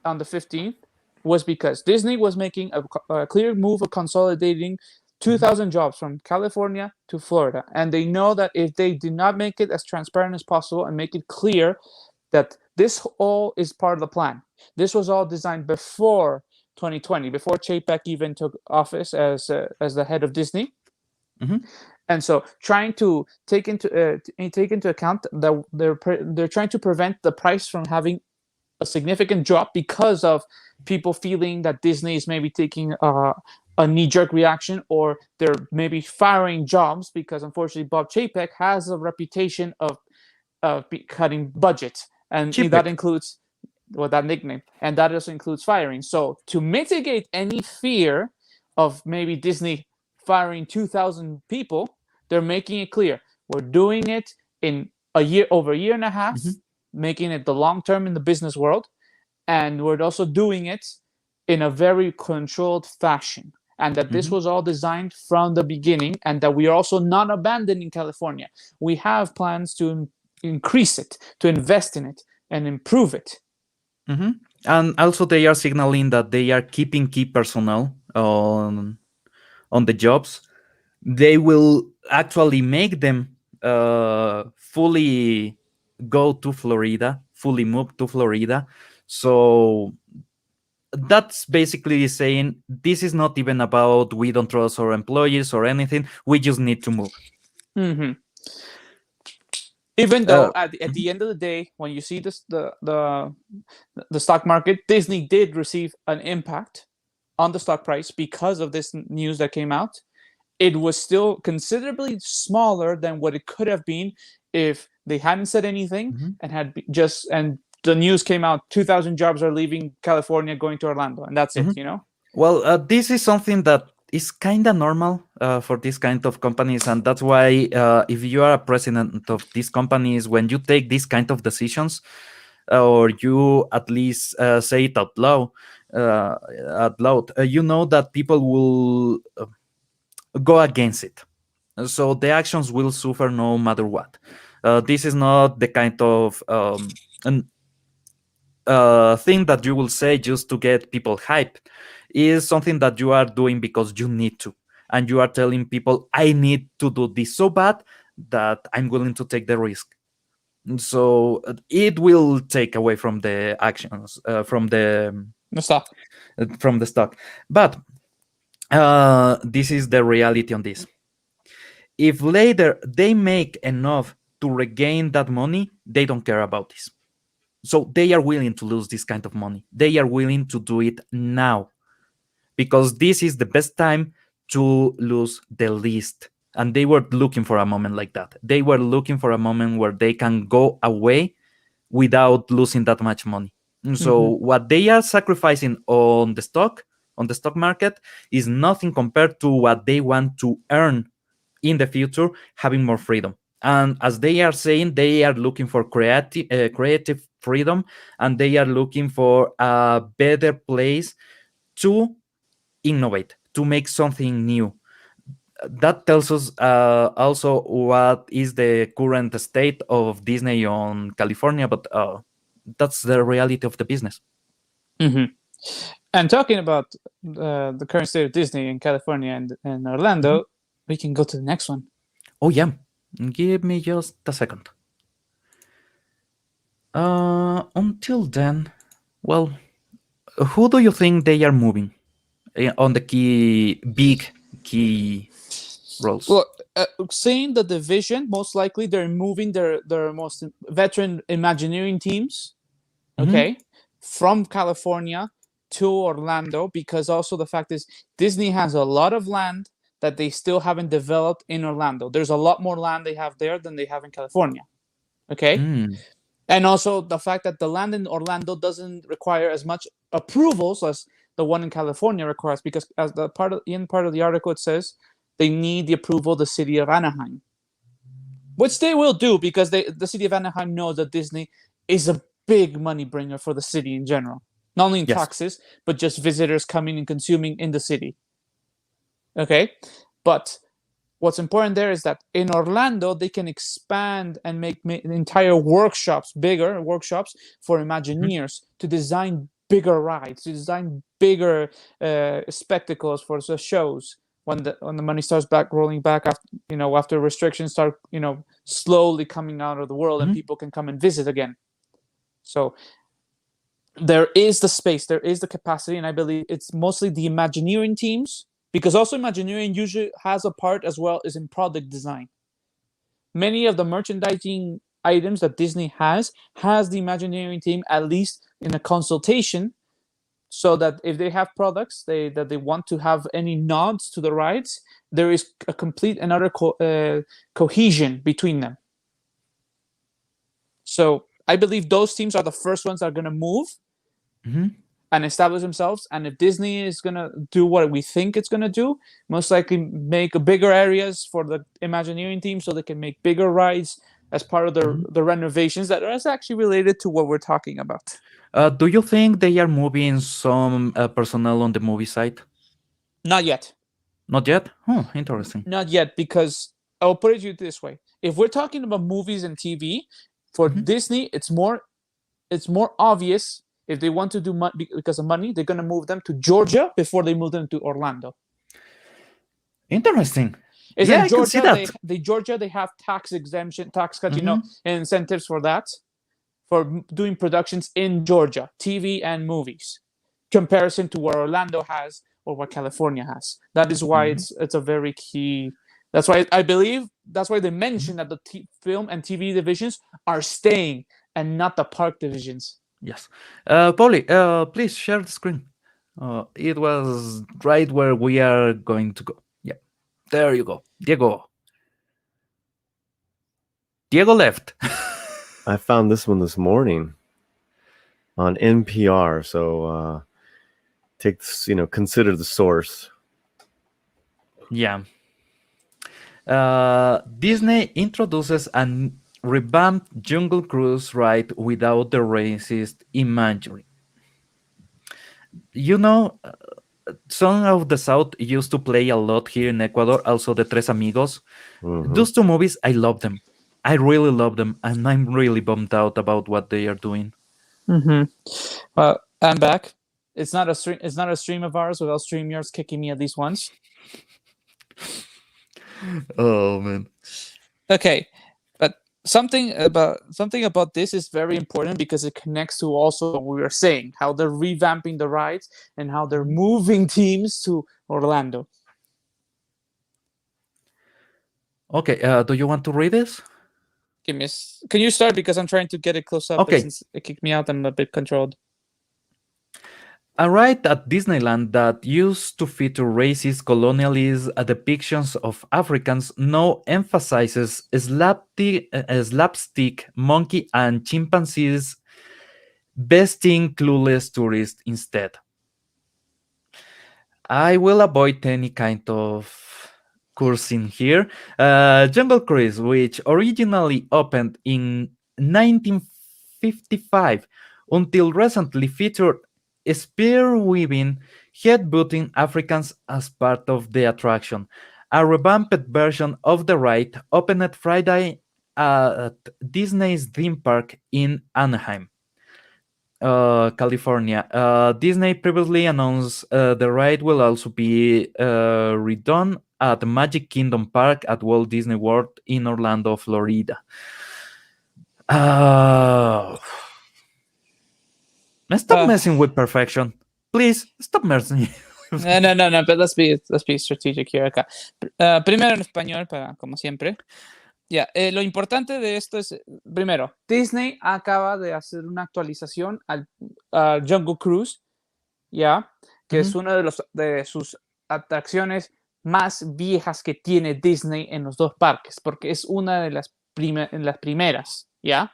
on the 15th was because Disney was making a clear move of consolidating 2,000 jobs from California to Florida, and they know that if they do not make it as transparent as possible and make it clear that this all is part of the plan, this was all designed before 2020, before Chapek even took office as the head of Disney. Mhm. And so, trying to take into account that they're trying to prevent the price from having a significant drop because of people feeling that Disney is maybe taking a knee-jerk reaction, or they're maybe firing jobs because unfortunately Bob Chapek has a reputation of cutting budget, and that includes that nickname, and that also includes firing. So to mitigate any fear of maybe Disney firing 2,000 people, they're making it clear we're doing it in over a year and a half, making it the long term in the business world, and we're also doing it in a very controlled fashion, and that this was all designed from the beginning, and that we are also not abandoning California. We have plans to increase it, to invest in it, and improve it. And also they are signaling that they are keeping key personnel on the jobs. They will actually make them fully go to Florida, fully move to Florida. So that's basically saying this is not even about we don't trust our employees or anything. We just need to move. Even though at the end of the day, when you see this, the stock market, Disney did receive an impact on the stock price because of this news that came out. It was still considerably smaller than what it could have been if they hadn't said anything and the news came out, 2,000 jobs are leaving California going to Orlando, and that's it, you know? Well, this is something that is kind of normal for this kind of companies, and that's why if you are a president of these companies, when you take these kind of decisions, or you at least say it out loud, you know that people will go against it. So the actions will suffer no matter what. This is not the kind of thing that you will say just to get people hyped. Is something that you are doing because you need to, and you are telling people, I need to do this so bad that I'm willing to take the risk. So it will take away from the actions from the stock. But this is the reality on this. If later they make enough to regain that money, they don't care about this. So they are willing to lose this kind of money. They are willing to do it now, because this is the best time to lose the least. And they were looking for a moment like that. They were looking for a moment where they can go away without losing that much money. So what they are sacrificing on the stock market is nothing compared to what they want to earn in the future, having more freedom. And as they are saying, they are looking for creative freedom, and they are looking for a better place to innovate, to make something new. That tells us also what is the current state of Disney on California, but that's the reality of the business. And talking about the current state of Disney in California and Orlando, we can go to the next one. Oh yeah, give me just a second. Until then, well, who do you think they are moving on the big key roles? Well, seeing the division, most likely they're moving their most veteran Imagineering teams, from California to Orlando, because also the fact is Disney has a lot of land that they still haven't developed in Orlando. There's a lot more land they have there than they have in California. Okay. Mm. And also the fact that the land in Orlando doesn't require as much approvals as the one in California requires, because as part of the article, it says they need the approval of the city of Anaheim, which they will do because the city of Anaheim knows that Disney is a big money bringer for the city in general, not only in Yes. taxes, but just visitors coming and consuming in the city. Okay, but what's important there is that in Orlando, they can expand and make entire bigger workshops for Imagineers to design bigger rides, to design bigger spectacles for the shows when the money starts rolling back after restrictions start slowly coming out of the world and people can come and visit again. So there is the space, there is the capacity, and I believe it's mostly the Imagineering teams. Because also Imagineering usually has a part as well as in product design. Many of the merchandising items that Disney has the Imagineering team at least in a consultation, so that if they have products that they want to have any nods to the rides, there is a complete and utter cohesion between them. So I believe those teams are the first ones that are going to move and establish themselves. And if Disney is going to do what we think it's going to do, most likely make bigger areas for the Imagineering team so they can make bigger rides as part of the renovations that are actually related to what we're talking about. Do you think they are moving some personnel on the movie side? Not yet. Not yet? Oh, interesting. Not yet, because I'll put it this way. If we're talking about movies and TV, for Disney, it's more obvious. If they want to do because of money, they're going to move them to Georgia before they move them to Orlando. Interesting. Yeah, I can see that. Georgia, they have tax exemption, tax cut, and incentives for that, for doing productions in Georgia, TV and movies, comparison to what Orlando has or what California has. That is why it's a very key. That's why I believe they mentioned that the film and TV divisions are staying and not the park divisions. Yes. Pauli, please share the screen. It was right where we are going to go. Yeah. There you go. Diego left. I found this one this morning on NPR. So take this, consider the source. Yeah. Disney introduces an revamped Jungle Cruise ride without the racist imagery. Song of the South used to play a lot here in Ecuador, also the Tres Amigos. Those two movies, I love them. I really love them, and I'm really bummed out about what they are doing. Well, I'm back. It's not a stream of ours without StreamYards kicking me at least once. Oh man. Okay, but something about this is very important because it connects to also what we were saying, how they're revamping the rides and how they're moving teams to Orlando. Okay, do you want to read this? Can you start, because I'm trying to get it close up. Okay. Since it kicked me out, I'm a bit controlled. A ride at Disneyland that used to feature racist colonialist depictions of Africans now emphasizes slapstick monkey and chimpanzees besting clueless tourists instead. I will avoid any kind of cursing here. Jungle Cruise, which originally opened in 1955, until recently featured spear-weaving, head-butting Africans as part of the attraction. A revamped version of the ride opened Friday at Disney's theme park in Anaheim, California. Disney previously announced the ride will also be redone at the Magic Kingdom Park at Walt Disney World in Orlando, Florida. Stop messing with perfection. Please, stop messing. No, but let's be strategic here acá. Primero en español, como siempre. Lo importante de esto es, primero, Disney acaba de hacer una actualización al Jungle Cruise, que es una de sus atracciones más viejas que tiene Disney en los dos parques, porque es una de las primeras. ¿ya?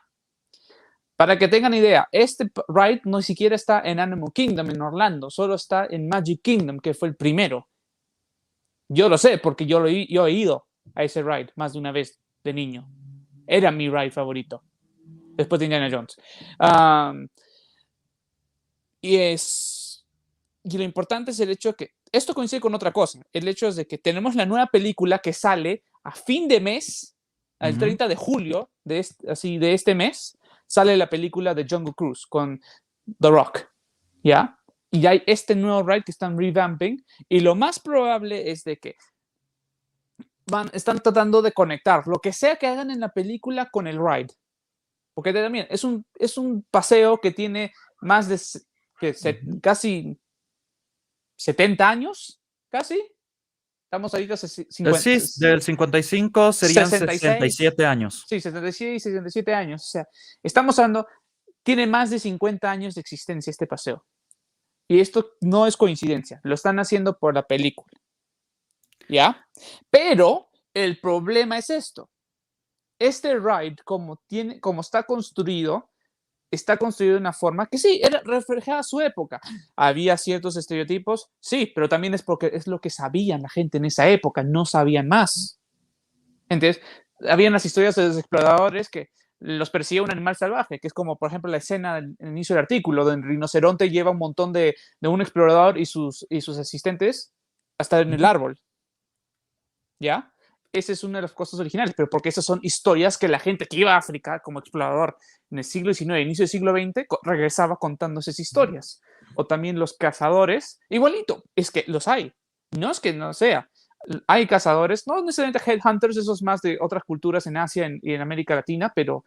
Para que tengan idea, este ride no siquiera está en Animal Kingdom en Orlando, solo está en Magic Kingdom, que fue el primero. Yo lo sé porque yo he ido a ese ride más de una vez de niño. Era mi ride favorito, después de Indiana Jones. Y lo importante es el hecho de que esto coincide con otra cosa. El hecho es de que tenemos la nueva película que sale a fin de mes, el 30 de julio de este mes, sale la película de Jungle Cruise con The Rock, ¿ya? Y hay este nuevo ride que están revamping y lo más probable es de que están tratando de conectar lo que sea que hagan en la película con el ride. Porque también es un paseo que tiene más de casi 70 años, casi. Estamos ahorita 50. Sí, del 55 serían 66. 67 años. Sí, 66, 67 años. O sea, estamos hablando, tiene más de 50 años de existencia este paseo. Y esto no es coincidencia, lo están haciendo por la película. ¿Ya? Pero el problema es esto. Este ride, como está construido de una forma que sí, reflejaba su época. Había ciertos estereotipos, sí, pero también es porque es lo que sabían la gente en esa época, no sabían más. Entonces, habían las historias de los exploradores que los persigue un animal salvaje, que es como, por ejemplo, la escena del inicio del artículo, donde el rinoceronte lleva un montón de un explorador y sus asistentes hasta en el árbol. ¿Ya? Esa es una de las cosas originales, pero porque esas son historias que la gente que iba a África como explorador en el siglo XIX, inicio del siglo XX, regresaba contando esas historias. O también los cazadores, igualito, es que los hay. No es que no sea. Hay cazadores, no necesariamente headhunters, esos más de otras culturas en Asia y en América Latina, pero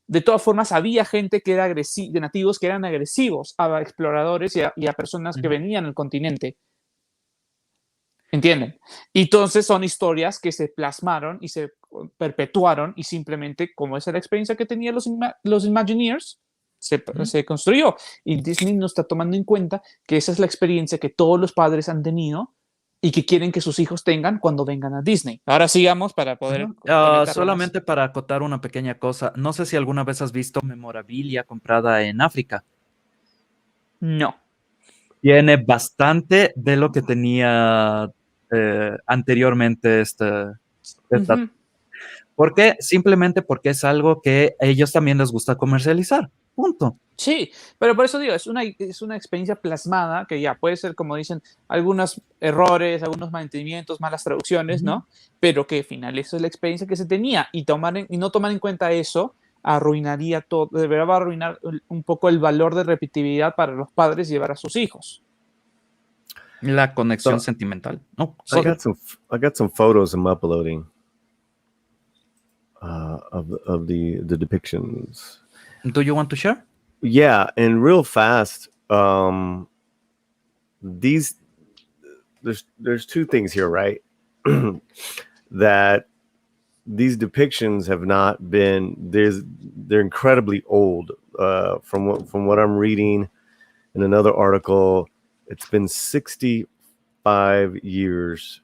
de todas formas había gente que era de nativos que eran agresivos a exploradores y a personas que venían al continente. ¿Entienden? Y entonces son historias que se plasmaron y se perpetuaron y simplemente, como esa era la experiencia que tenían los Imagineers, se construyó. Y Disney no está tomando en cuenta que esa es la experiencia que todos los padres han tenido y que quieren que sus hijos tengan cuando vengan a Disney. Ahora sigamos para poder... Solamente más para acotar una pequeña cosa. No sé si alguna vez has visto memorabilia comprada en África. No. Tiene bastante de lo que tenía anteriormente esta. ¿Por qué? Simplemente porque es algo que a ellos también les gusta comercializar. Punto. Sí, pero por eso digo, es una experiencia plasmada que ya puede ser, como dicen, algunos errores, algunos mantenimientos, malas traducciones, ¿no? Pero que al final esa es la experiencia que se tenía y no tomar en cuenta eso arruinaría todo, de verdad va a arruinar un poco el valor de repetitividad para los padres llevar a sus hijos. La conexión sentimental. No, I got some photos I'm uploading of the depictions. Do you want to share? Yeah, and real fast, there's two things here, right? That these depictions have not been they're incredibly old. From what I'm reading in another article, it's been 65 years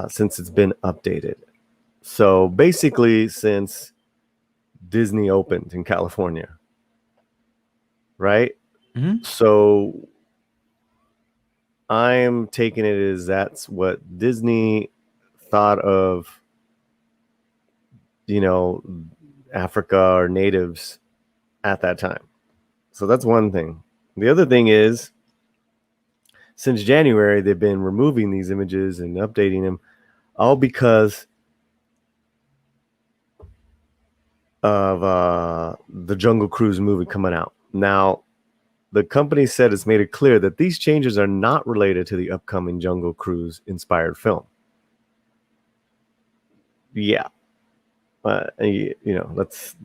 since it's been updated. So basically, since Disney opened in California, right? So I'm taking it as that's what Disney thought of, Africa or natives at that time. So that's one thing. The other thing is, since January, they've been removing these images and updating them, all because of the Jungle Cruise movie coming out. Now, the company said it's made it clear that these changes are not related to the upcoming Jungle Cruise inspired film. Yeah. That's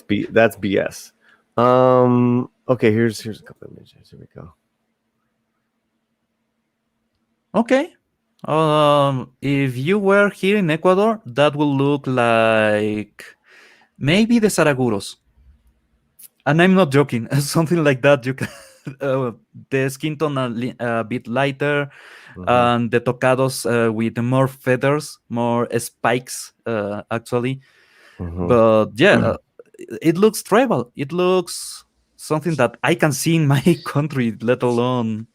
BS. Okay, here's a couple of images. Here we go. Okay. If you were here in Ecuador, that will look like maybe the Saraguros. And I'm not joking. Something like that. You can the skin tone a bit lighter, Mhm. and the tocados with more feathers, more spikes, actually. Mhm. But yeah, it looks tribal. It looks something that I can see in my country, let alone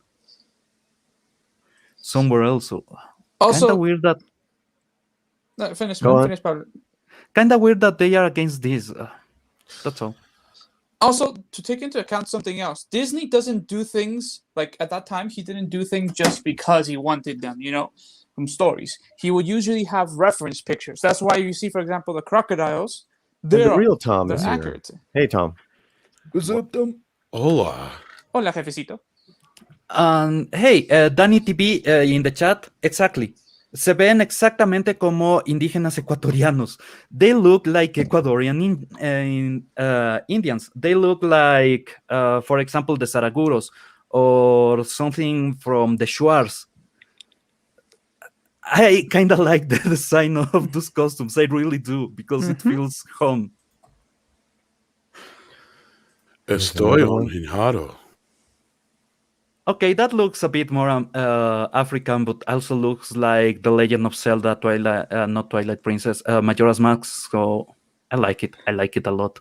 somewhere else. So kind of Also, weird that finish, Go man. on. Finish, Pablo. they are against this. That's all. Also, to take into account something else, Disney doesn't do things like at that time. He didn't do things just because he wanted them, from stories. He would usually have reference pictures. That's why you see, for example, the crocodiles. And the They're real Tom they're is here. accurate. Hey, Tom. What's up, Tom? Hola. Hola, jefecito. Hey, Danny TV in the chat, exactly. Se ven exactamente como indígenas ecuatorianos. They look like Ecuadorian Indians. They look like, for example, the Saraguros or something from the Shuars. I kind of like the design of those costumes. I really do, because it feels home. Estoy another one. enojado. Okay, that looks a bit more African, but also looks like the Legend of Zelda, Twilight, not Twilight Princess, Majora's Mask. So I like it. I like it a lot.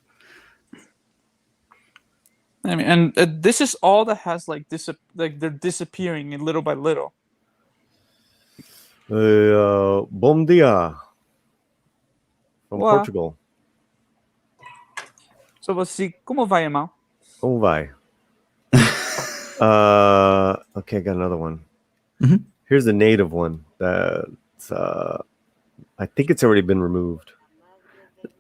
I mean, and this is all that has like they're disappearing little by little. Bom dia from Olá. Portugal. So let's see. ¿Cómo va, irmão? Como vai? Okay, I got another one. Mhm. Here's the native one. That's I think it's already been removed.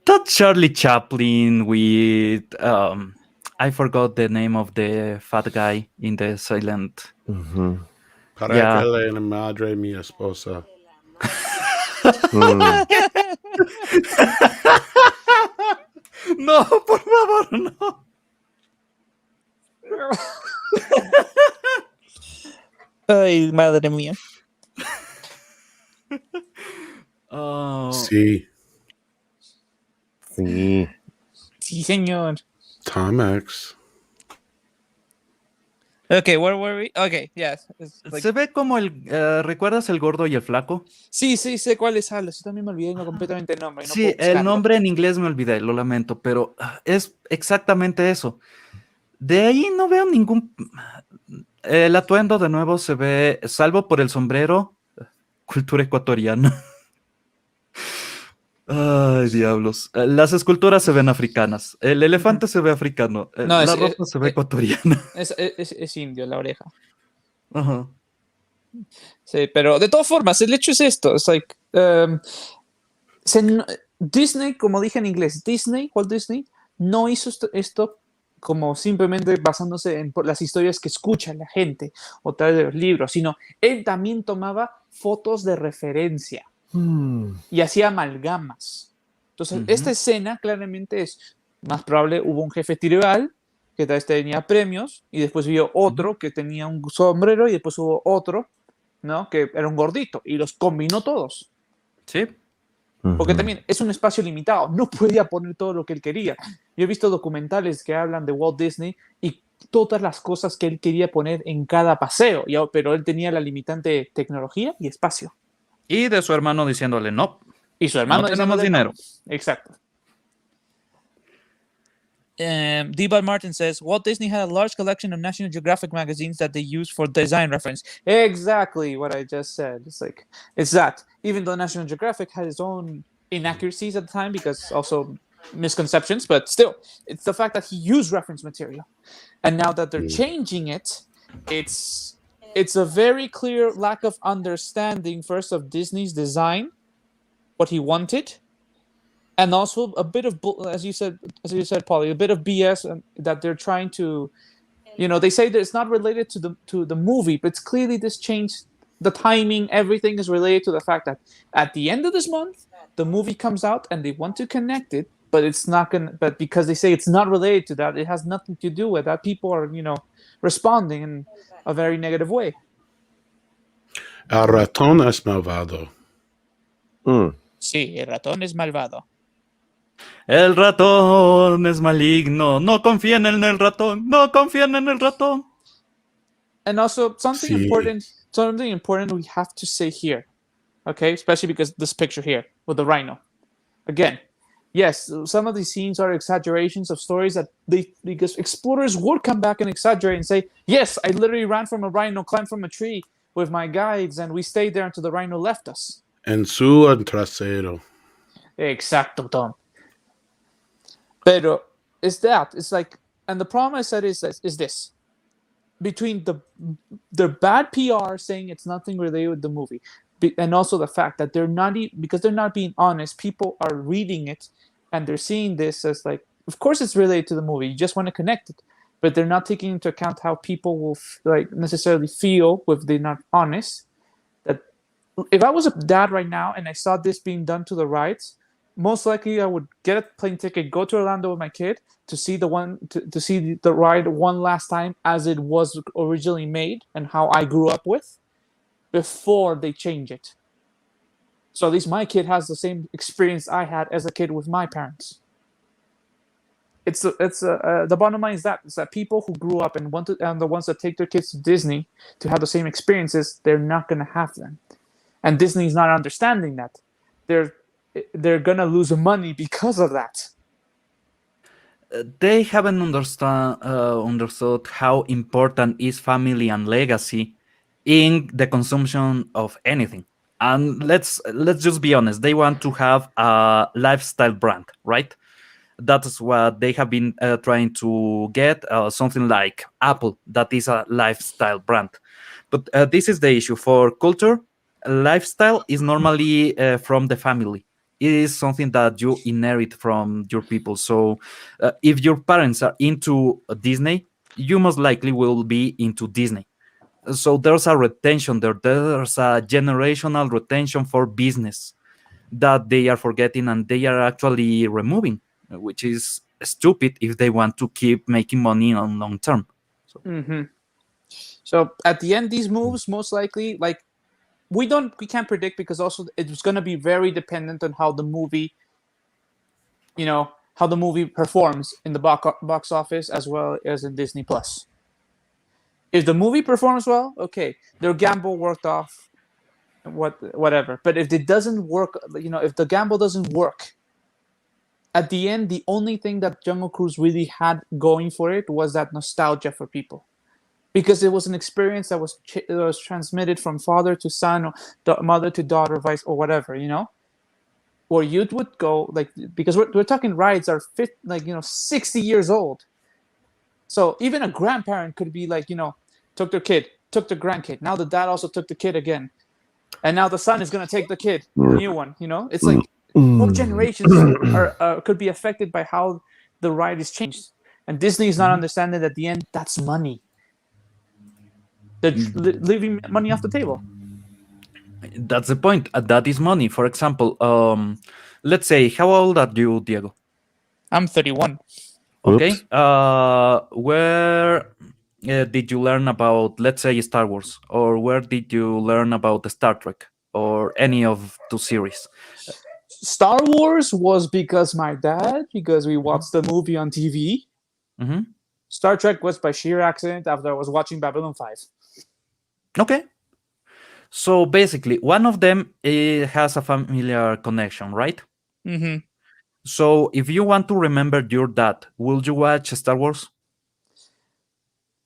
That's Charlie Chaplin with I forgot the name of the fat guy in the silent. Mm-hmm. Para Yeah. que la madre mi esposa. No, por favor, no. Ay, madre mía. Oh, Sí. Sí. Sí, señor. Tom X. Okay, where were we? Okay, yes. se ve como ¿recuerdas el gordo y el flaco? Sí, sé cuáles hablas. Yo también me olvidé completamente el nombre. No Sí, puedo el buscarlo. nombre en inglés me olvidé, lo lamento, pero es exactamente eso. De ahí no veo ningún... El atuendo de nuevo se ve, salvo por el sombrero, cultura ecuatoriana. Ay, diablos. Las esculturas se ven africanas. El elefante se ve africano. No, la ropa se ve ecuatoriana. Es indio la oreja. Ajá. Sí, pero de todas formas, el hecho es esto. Es like, Disney, como dije en inglés, Walt Disney, no hizo esto como simplemente basándose en las historias que escucha la gente o través de los libros, sino él también tomaba fotos de referencia y hacía amalgamas. Entonces, esta escena claramente es más probable, hubo un jefe tribal que tal vez tenía premios y después vio otro que tenía un sombrero y después hubo otro, ¿no? Que era un gordito y los combinó todos. Sí. Porque también es un espacio limitado, no podía poner todo lo que él quería. Yo he visto documentales que hablan de Walt Disney y todas las cosas que él quería poner en cada paseo, pero él tenía la limitante tecnología y espacio. Y de su hermano diciéndole no. Y su hermano no tenemos diciéndole dinero. No. Exacto. D. Martin says, Walt Disney had a large collection of National Geographic magazines that they used for design reference. Exactly what I just said. It's that. Even though National Geographic had its own inaccuracies at the time because also misconceptions, but still, it's the fact that he used reference material. And now that they're changing it, it's a very clear lack of understanding, first, of Disney's design, what he wanted, and also a bit of, as you said, Polly, a bit of BS that they're trying to, they say that it's not related to the movie, but it's clearly this change, the timing, everything is related to the fact that at the end of this month, the movie comes out and they want to connect it, but it's not gonna. But because they say it's not related to that, it has nothing to do with that. People are, responding in a very negative way. El ratón es malvado. Sí, el ratón es malvado. El ratón es maligno. No confíen en el ratón. No confíen en el ratón. And also something Sí. important we have to say here, okay? Especially because this picture here with the rhino. Again, yes, some of these scenes are exaggerations of stories that because explorers would come back and exaggerate and say, yes, I literally ran from a rhino, climbed from a tree with my guides, and we stayed there until the rhino left us. En su trasero. Exacto, Tom. Pero it's like, and the problem I said is this. Between the bad PR saying it's nothing related with the movie, and also the fact that because they're not being honest, people are reading it and they're seeing this as like, of course it's related to the movie. You just want to connect it, but they're not taking into account how people will like necessarily feel if they're not honest. That if I was a dad right now and I saw this being done to the rides, most likely I would get a plane ticket, go to Orlando with my kid to see to see the ride one last time as it was originally made and how I grew up with before they change it. So at least my kid has the same experience I had as a kid with my parents. The bottom line is that people who grew up and the ones that take their kids to Disney to have the same experiences, they're not going to have them. And Disney's not understanding that. They're gonna lose money because of that. They haven't understood how important is family and legacy in the consumption of anything. And let's just be honest. They want to have a lifestyle brand, right? That's what they have been trying to get. Something like Apple, that is a lifestyle brand. But this is the issue for culture. Lifestyle is normally from the family. It is something that you inherit from your people. So if your parents are into Disney, you most likely will be into Disney. So there's a retention there. There's a generational retention for business that they are forgetting and they are actually removing, which is stupid if they want to keep making money on long term. So at the end, these moves most likely, like, we can't predict, because also it's going to be very dependent on how the movie performs in the box office as well as in Disney Plus. If the movie performs well, okay, their gamble worked off, whatever. But if it doesn't work, if the gamble doesn't work, at the end, the only thing that Jungle Cruise really had going for it was that nostalgia for people. Because it was an experience that was transmitted from father to son, or mother to daughter, or whatever, Where you would go, like, because we're talking rides are 60 years old. So even a grandparent could be like, took their kid, took the grandkid. Now the dad also took the kid again, and now the son is gonna take the kid, new one. It's like whole generations could be affected by how the ride is changed, and Disney is not understanding that at the end that's money. They're leaving money off the table. That's the point. That is money. For example, let's say, how old are you, Diego? I'm 31. Okay. Where did you learn about, let's say, Star Wars? Or where did you learn about Star Trek? Or any of the series? Star Wars was because we watched the movie on TV. Mm-hmm. Star Trek was by sheer accident after I was watching Babylon 5. Okay. So basically, one of them has a familiar connection, right? Mm-hmm. So if you want to remember your dad, will you watch Star Wars?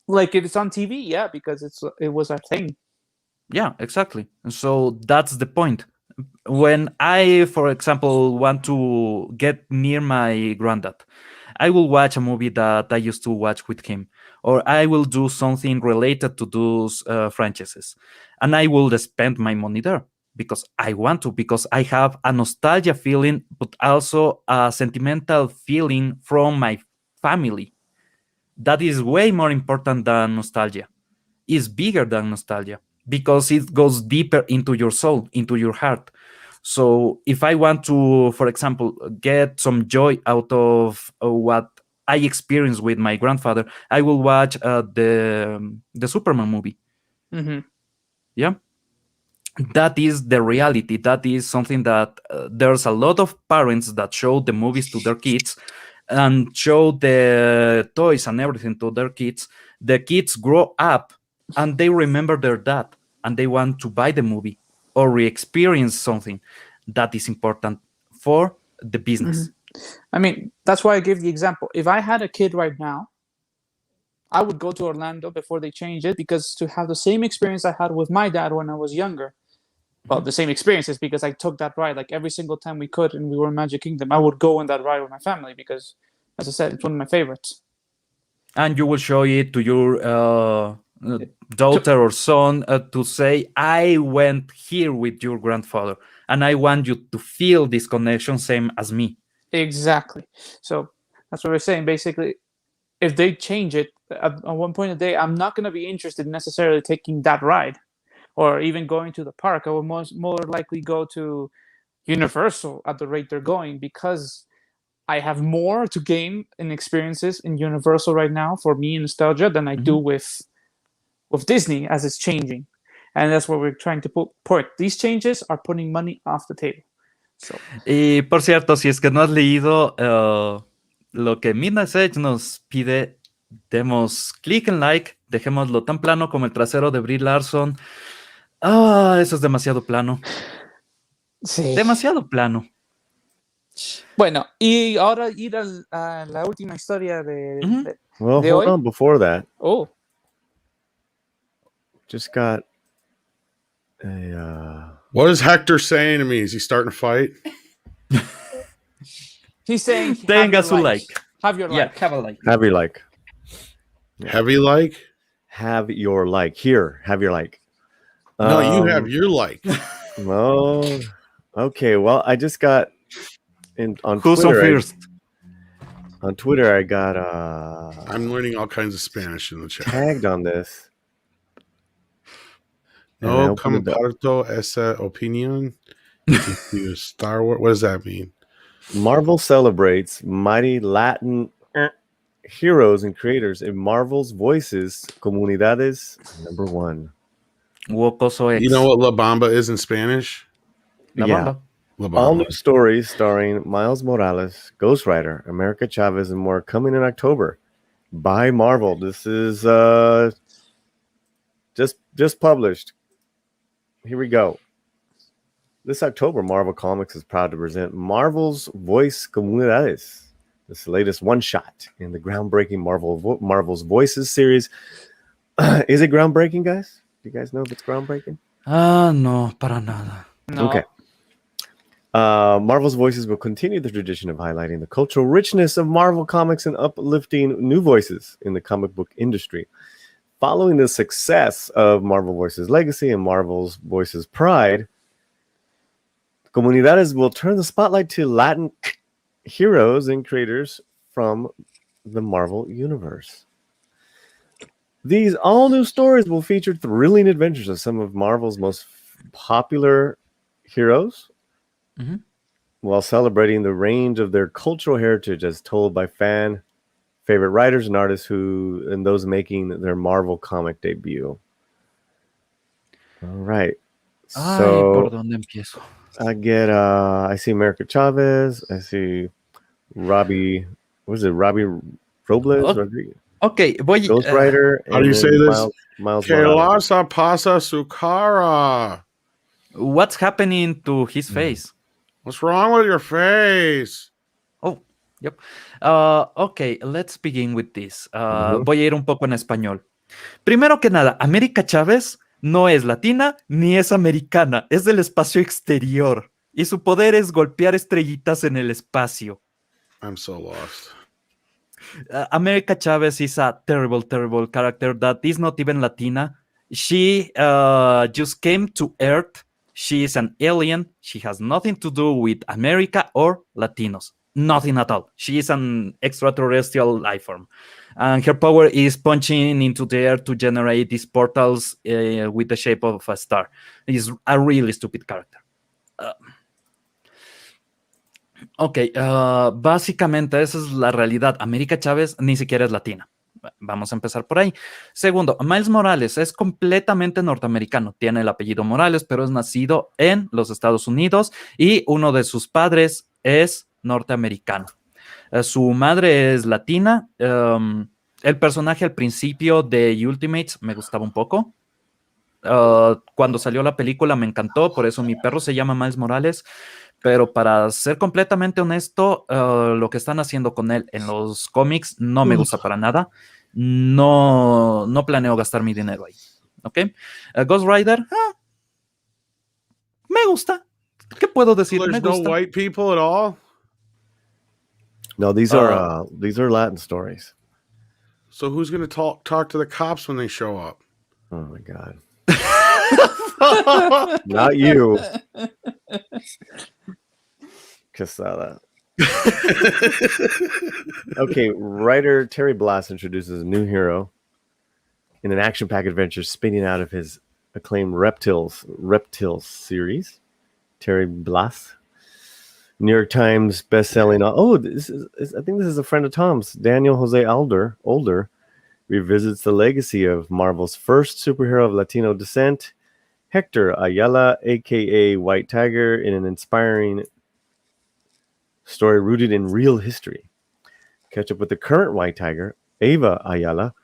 Like, if it's on TV, yeah, because it was a thing. Yeah, exactly. So that's the point. When I, for example, want to get near my granddad, I will watch a movie that I used to watch with him, or I will do something related to those franchises, and I will spend my money there because I want to, because I have a nostalgia feeling, but also a sentimental feeling from my family. That is way more important than nostalgia. It's bigger than nostalgia because it goes deeper into your soul, into your heart. So if I want to, for example, get some joy out of what I experienced with my grandfather, I will watch the Superman movie. Mm-hmm. Yeah. That is the reality. That is something that there's a lot of parents that show the movies to their kids and show the toys and everything to their kids. The kids grow up and they remember their dad and they want to buy the movie or re-experience something that is important for the business. I mean, that's why I gave the example. If I had a kid right now, I would go to Orlando before they change it, because to have the same experience I had with my dad when I was younger. Well, the same experiences, because I took that ride like every single time we could and we were in Magic Kingdom. I would go on that ride with my family because, as I said, it's one of my favorites. And you will show it to your daughter or son to say, I went here with your grandfather and I want you to feel this connection same as me. Exactly. So that's what we're saying. Basically, if they change it at one point in the day, I'm not going to be interested in necessarily taking that ride or even going to the park. I will more likely go to Universal at the rate they're going, because I have more to gain in experiences in Universal right now for me in nostalgia than I do with Disney as it's changing. And that's what we're trying to put. These changes are putting money off the table. So. Y por cierto, si es que no has leído lo que Midnight Edge nos pide, demos clic en like, dejémoslo tan plano como el trasero de Brie Larson. Eso es demasiado plano. Sí. Demasiado plano. Bueno, y ahora ir a la última historia de Well, de hold hoy. on. Before that, Oh, just got a. What is Hector saying to me? Is he starting to fight? he's saying Tenga su like. Have your like. Have a like. Have your like. Yeah. Heavy like? Have your like. Here, have your like. No, you have your like. Oh, okay. Well, I just got on Who's Twitter. on first? On Twitter, I got I'm learning all kinds of Spanish in the chat. tagged on this. No comparto esa opinión. Star Wars. What does that mean? Marvel celebrates mighty Latin heroes and creators in Marvel's Voices Comunidades #1. Wokosadas. You know what La Bamba is in Spanish? La Yeah. Bamba. La All Bamba. new stories starring Miles Morales, Ghost Rider, America Chavez, and more coming in October by Marvel. This is just published. Here we go. This October, Marvel Comics is proud to present Marvel's Voice Comunidades. This is the latest one-shot in the groundbreaking Marvel's Voices series. Is it groundbreaking, guys? Do you guys know if it's groundbreaking? No, para nada. No. Okay. Marvel's Voices will continue the tradition of highlighting the cultural richness of Marvel Comics and uplifting new voices in the comic book industry. Following the success of Marvel Voices Legacy and Marvel's Voices Pride, Comunidades will turn the spotlight to Latin heroes and creators from the Marvel Universe. These all-new stories will feature thrilling adventures of some of Marvel's most popular heroes, while celebrating the range of their cultural heritage as told by favorite writers and artists and those making their Marvel comic debut. All right. So ¿por dónde empiezo? I see America Chavez. I see Robbie. What is it? Robbie Robles? Oh, Rodriguez. Okay, voy. Ghost Rider. How do you say this? Miles Que Morales. lasa pasa su cara? What's happening to his face? What's wrong with your face? Oh, yep. Okay, let's begin with this. Voy a ir un poco en español. Primero que nada, América Chávez no es latina ni es americana, es del espacio exterior. Y su poder es golpear estrellitas en el espacio. I'm so lost. America Chavez is a terrible, terrible character that is not even Latina. She just came to Earth. She is an alien. She has nothing to do with America or Latinos. Nothing at all. She is an extraterrestrial life form. And her power is punching into the air to generate these portals with the shape of a star. It's a really stupid character. Básicamente esa es la realidad. América Chávez ni siquiera es latina. Vamos a empezar por ahí. Segundo, Miles Morales es completamente norteamericano. Tiene el apellido Morales, pero es nacido en los Estados Unidos y uno de sus padres es norteamericano. Su madre es latina. El personaje al principio de Ultimates me gustaba un poco. Cuando salió la película me encantó, por eso mi perro se llama Miles Morales. Pero para ser completamente honesto, lo que están haciendo con él en los cómics no me gusta para nada. No planeo gastar mi dinero ahí. ¿Ok? Ghost Rider, me gusta. ¿Qué puedo decir? There's Me no gusta. white people at all. No, these are Latin stories. So who's going to talk to the cops when they show up? Oh my God. Not you. Quesada. Okay, writer Terry Blass introduces a new hero in an action-packed adventure spinning out of his acclaimed Reptiles series. Terry Blass, New York Times best-selling. Oh, I think this is a friend of Tom's. Daniel Jose Older revisits the legacy of Marvel's first superhero of Latino descent, Hector Ayala, aka White Tiger, in an inspiring story rooted in real history. Catch up with the current White Tiger, Eva Ayala,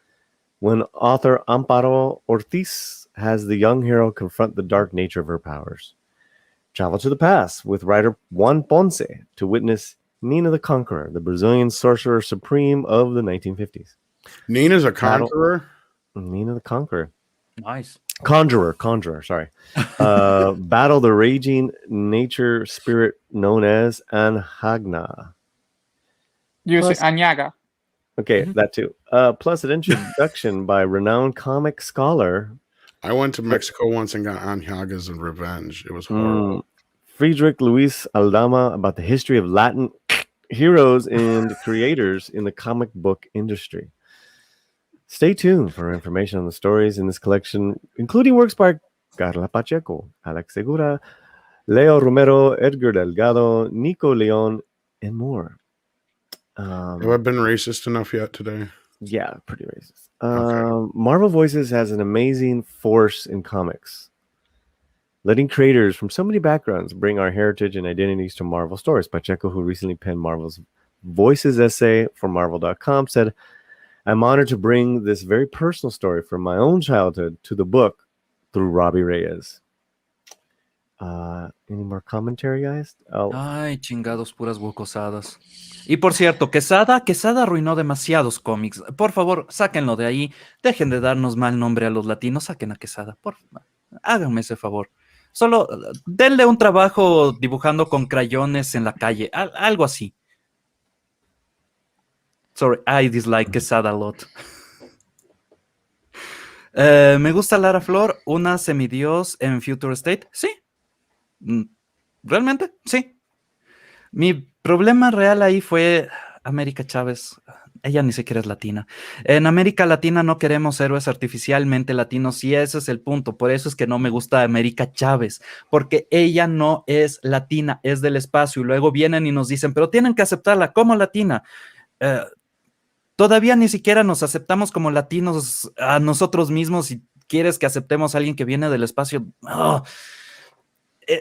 when author Amparo Ortiz has the young hero confront the dark nature of her powers. Travel to the past with writer Juan Ponce to witness Nina the Conqueror, the Brazilian sorcerer supreme of the 1950s. Nina's a conqueror. Nina the Conqueror. Nice. Conjurer, sorry. Battle the raging nature spirit known as Anhagna. Yo soy Plus- Añaga. Okay, that too. Plus an introduction by renowned comic scholar I went to Mexico once and got Anjaga's Revenge. It was horrible. Friedrich Luis Aldama about the history of Latin heroes and creators in the comic book industry. Stay tuned for information on the stories in this collection, including works by Carla Pacheco, Alex Segura, Leo Romero, Edgar Delgado, Nico Leon, and more. Have I been racist enough yet today? Yeah, pretty racist. Okay. Marvel Voices has an amazing force in comics, letting creators from so many backgrounds bring our heritage and identities to Marvel stories. Pacheco, who recently penned Marvel's Voices essay for Marvel.com, said, I'm honored to bring this very personal story from my own childhood to the book through Robbie Reyes. Any more commentary, guys? Ay, chingados, puras Wokosadas. Y por cierto, Quesada arruinó demasiados cómics. Por favor, sáquenlo de ahí. Dejen de darnos mal nombre a los latinos. Saquen a Quesada, por favor. Háganme ese favor. Solo denle un trabajo dibujando con crayones en la calle. Algo así. Sorry, I dislike Quesada a lot. Me gusta Lara Flor, una semidios en Future State. Sí. ¿Realmente? Sí. Mi problema real ahí fue América Chávez. Ella ni siquiera es latina. En América Latina no queremos héroes artificialmente latinos y ese es el punto. Por eso es que no me gusta América Chávez, porque ella no es latina, es del espacio. Y luego vienen y nos dicen, pero tienen que aceptarla como latina. Todavía ni siquiera nos aceptamos como latinos a nosotros mismos y quieres que aceptemos a alguien que viene del espacio. Oh.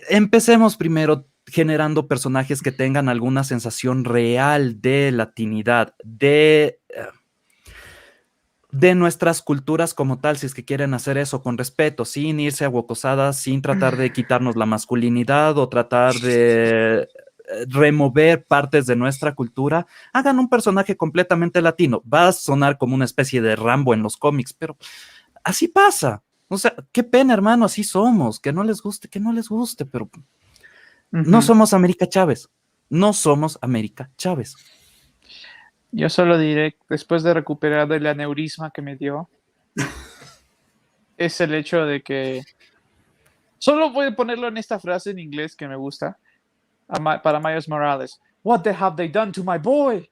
Empecemos primero generando personajes que tengan alguna sensación real de latinidad, de nuestras culturas como tal, si es que quieren hacer eso con respeto, sin irse a Wokosadas, sin tratar de quitarnos la masculinidad o tratar de remover partes de nuestra cultura. Hagan un personaje completamente latino. Va a sonar como una especie de Rambo en los cómics, pero así pasa. O sea, qué pena, hermano, así somos. Que no les guste, pero no somos América Chávez. No somos América Chávez. Yo solo diré, después de recuperar el aneurisma que me dio, es el hecho de que solo voy a ponerlo en esta frase en inglés que me gusta para Miles Morales. What the have they done to my boy?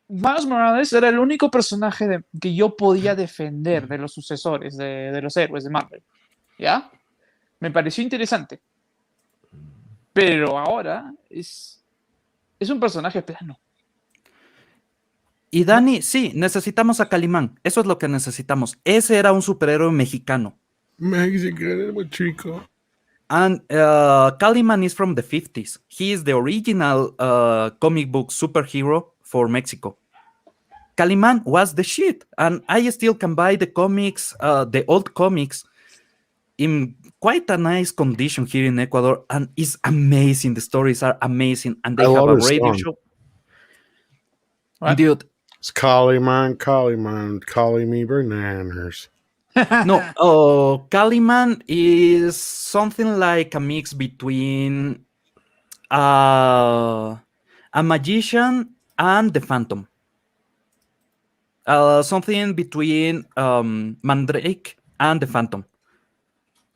Miles Morales era el único personaje que yo podía defender de los sucesores de los héroes de Marvel. ¿Ya? Me pareció interesante. Pero ahora es un personaje plano. Y Dani, sí, necesitamos a Calimán. Eso es lo que necesitamos. Ese era un superhéroe mexicano. Mexicano, chico. And Calimán is from the 50s. He is the original comic book superhero for Mexico. Calimán was the shit, and I still can buy the comics, the old comics, in quite a nice condition here in Ecuador, and it's amazing. The stories are amazing, and they I have love a this radio song. show. What? Dude, It's Calimán, calling me bananas. no, Calimán is something like a mix between a magician and the Phantom. Something between Mandrake and the Phantom.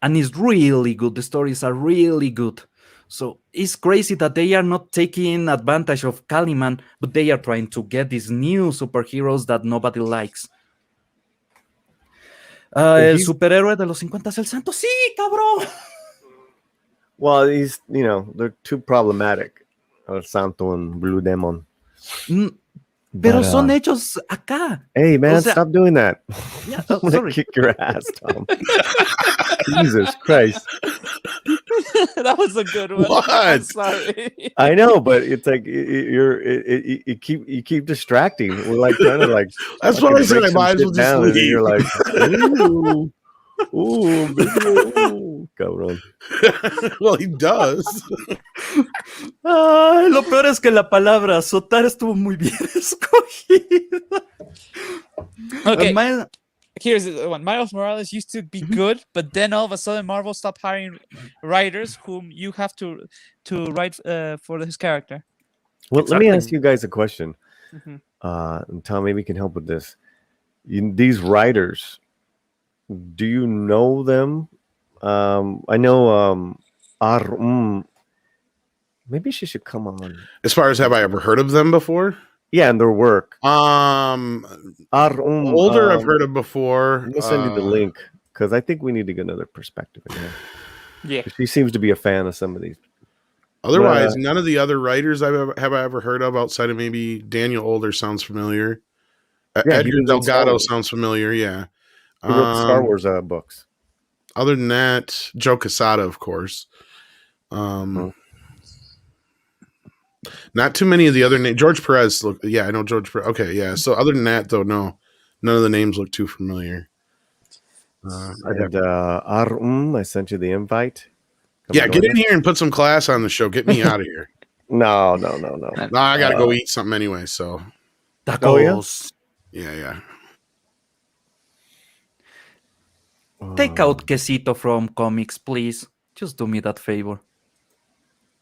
And it's really good. The stories are really good. So it's crazy that they are not taking advantage of Calimán, but they are trying to get these new superheroes that nobody likes. El superhéroe de los 50 es el santo. Sí, cabrón. Well, they're too problematic. El Santo and Blue Demon. Pero son hechos acá. Hey, man, O sea, stop doing that. Yeah, I'm gonna sorry. kick your ass, Tom. Jesus Christ. That was a good one. What? I'm sorry. I know, but it's like you keep distracting. We're like trying to like. That's what I said. I break some might as shit well just down, and leave. you're like, ooh, baby, go run. Well, he does. Ay, lo peor es que la palabra azotar estuvo muy bien escogida. Okay, Miles- here's the one. Miles Morales used to be good, but then all of a sudden Marvel stopped hiring writers whom you have to write for his character. Well, let me Exactly. ask you guys a question. Mhm. And Tom, maybe you can help with this. These writers, do you know them? I know maybe she should come on. As far as have I ever heard of them before? Yeah, and their work. Older I've heard of before. I'm gonna send you the link because I think we need to get another perspective in here. Yeah. She seems to be a fan of some of these. Otherwise, none of the other writers have I ever heard of outside of maybe Daniel Older sounds familiar. Yeah, Edgar he was in Star Delgado Wars. sounds familiar. Yeah. He wrote the Star Wars books. Other than that, Joe Quesada, of course. Not too many of the other names. George Perez. Yeah, I know George Perez. Okay, yeah. So other than that, though, no, none of the names look too familiar. I sent you the invite. Come Yeah, join get in us. here and put some class on the show. Get me out of here. No. No, I gotta go eat something anyway. So, Tacos. yeah. Take out quesito from comics, please. Just do me that favor.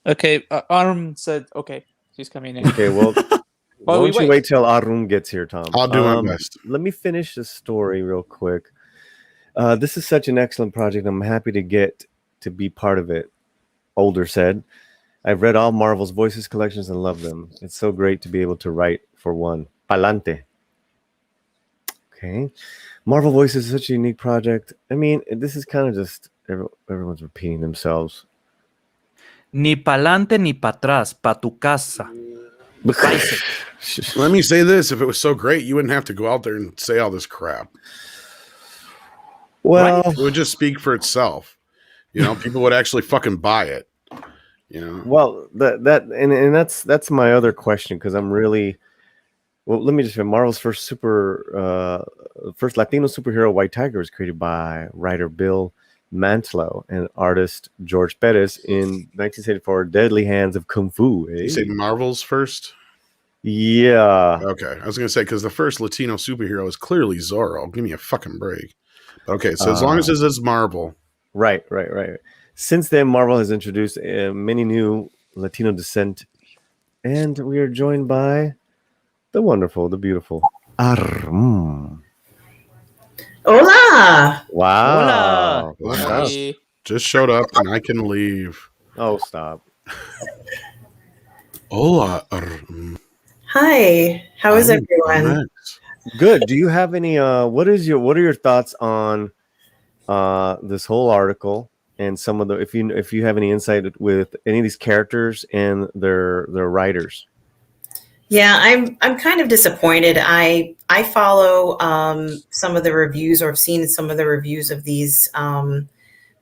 Okay, Arm said, okay, she's coming in. Okay, well, why While we don't you wait. wait till Arum gets here, Tom? I'll do my best. Let me finish the story real quick. This is such an excellent project. I'm happy to get to be part of it. Older said, I've read all Marvel's Voices collections and love them. It's so great to be able to write for one. Palante. Okay. Marvel Voices is such a unique project. I mean, this is kind of just everyone's repeating themselves. Ni pa'lante ni pa' atrás, pa' tu casa. Let me say this: if it was so great, you wouldn't have to go out there and say all this crap. Well, It would just speak for itself. You know, people would actually fucking buy it. You know. well, that's my other question because I'm really. Well, let me just say, Marvel's first Latino superhero, White Tiger, was created by writer Bill Mantlo and artist George Perez in 1974. Deadly Hands of Kung Fu. Eh? You say Marvel's first? Yeah. Okay, I was gonna say because the first Latino superhero is clearly Zorro. Give me a fucking break. Okay, so as long as this is Marvel, Right. Since then, Marvel has introduced many new Latino descent, and we are joined by the wonderful, the beautiful Arum. Hola! Wow. Hola. Hey. just showed up and I can leave. Oh, stop. Hola. Hi, how is everyone? Good. Do you have any what are your thoughts on this whole article and some of the if you have any insight with any of these characters and their writers? Yeah, I'm kind of disappointed. I follow some of the reviews, or have seen some of the reviews of these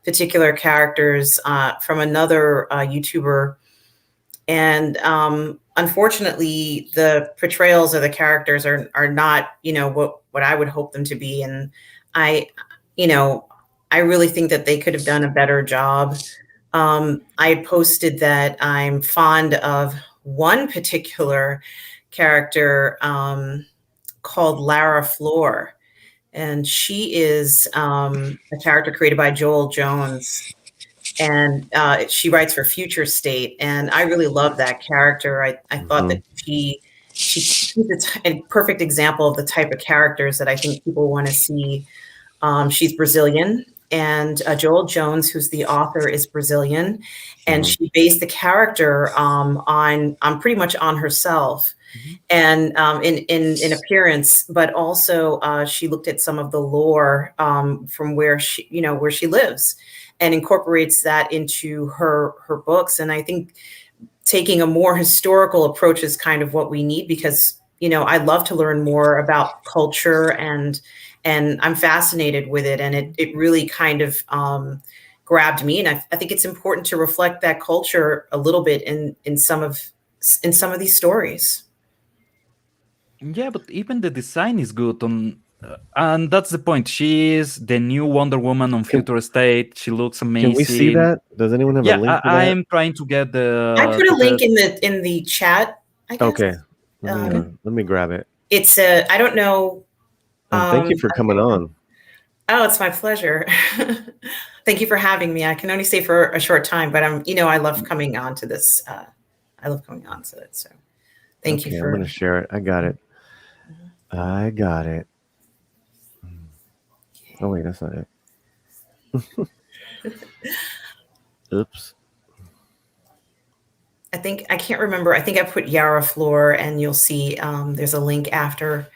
particular characters from another YouTuber, and unfortunately, the portrayals of the characters are not, what I would hope them to be. And I, I really think that they could have done a better job. I had posted that I'm fond of one particular character called Lara Flor. And she is a character created by Joel Jones. And she writes for Future State. And I really love that character. I thought that she's a perfect example of the type of characters that I think people want to see. She's Brazilian. And Joel Jones, who's the author, is Brazilian. And she based the character on pretty much on herself. And in appearance, but also she looked at some of the lore from where she lives, and incorporates that into her books. And I think taking a more historical approach is kind of what we need, because I love to learn more about culture, and I'm fascinated with it, and it really kind of grabbed me. And I think it's important to reflect that culture a little bit in some of these stories. Yeah, but even the design is good and that's the point. She is the new Wonder Woman on Future State. She looks amazing. Can we see that? Does anyone have a link to that? I'm trying to get the. I put a link in the chat, I guess. Okay. Let me grab it. It's I don't know. Thank you for coming on. Oh, it's my pleasure. Thank you for having me. I can only stay for a short time, but I love coming on to this. I love coming on to it. So thank you for. I'm going to share it. I got it. Oh wait, that's not it. Oops. I can't remember. I think I put Yara Flor, and you'll see there's a link after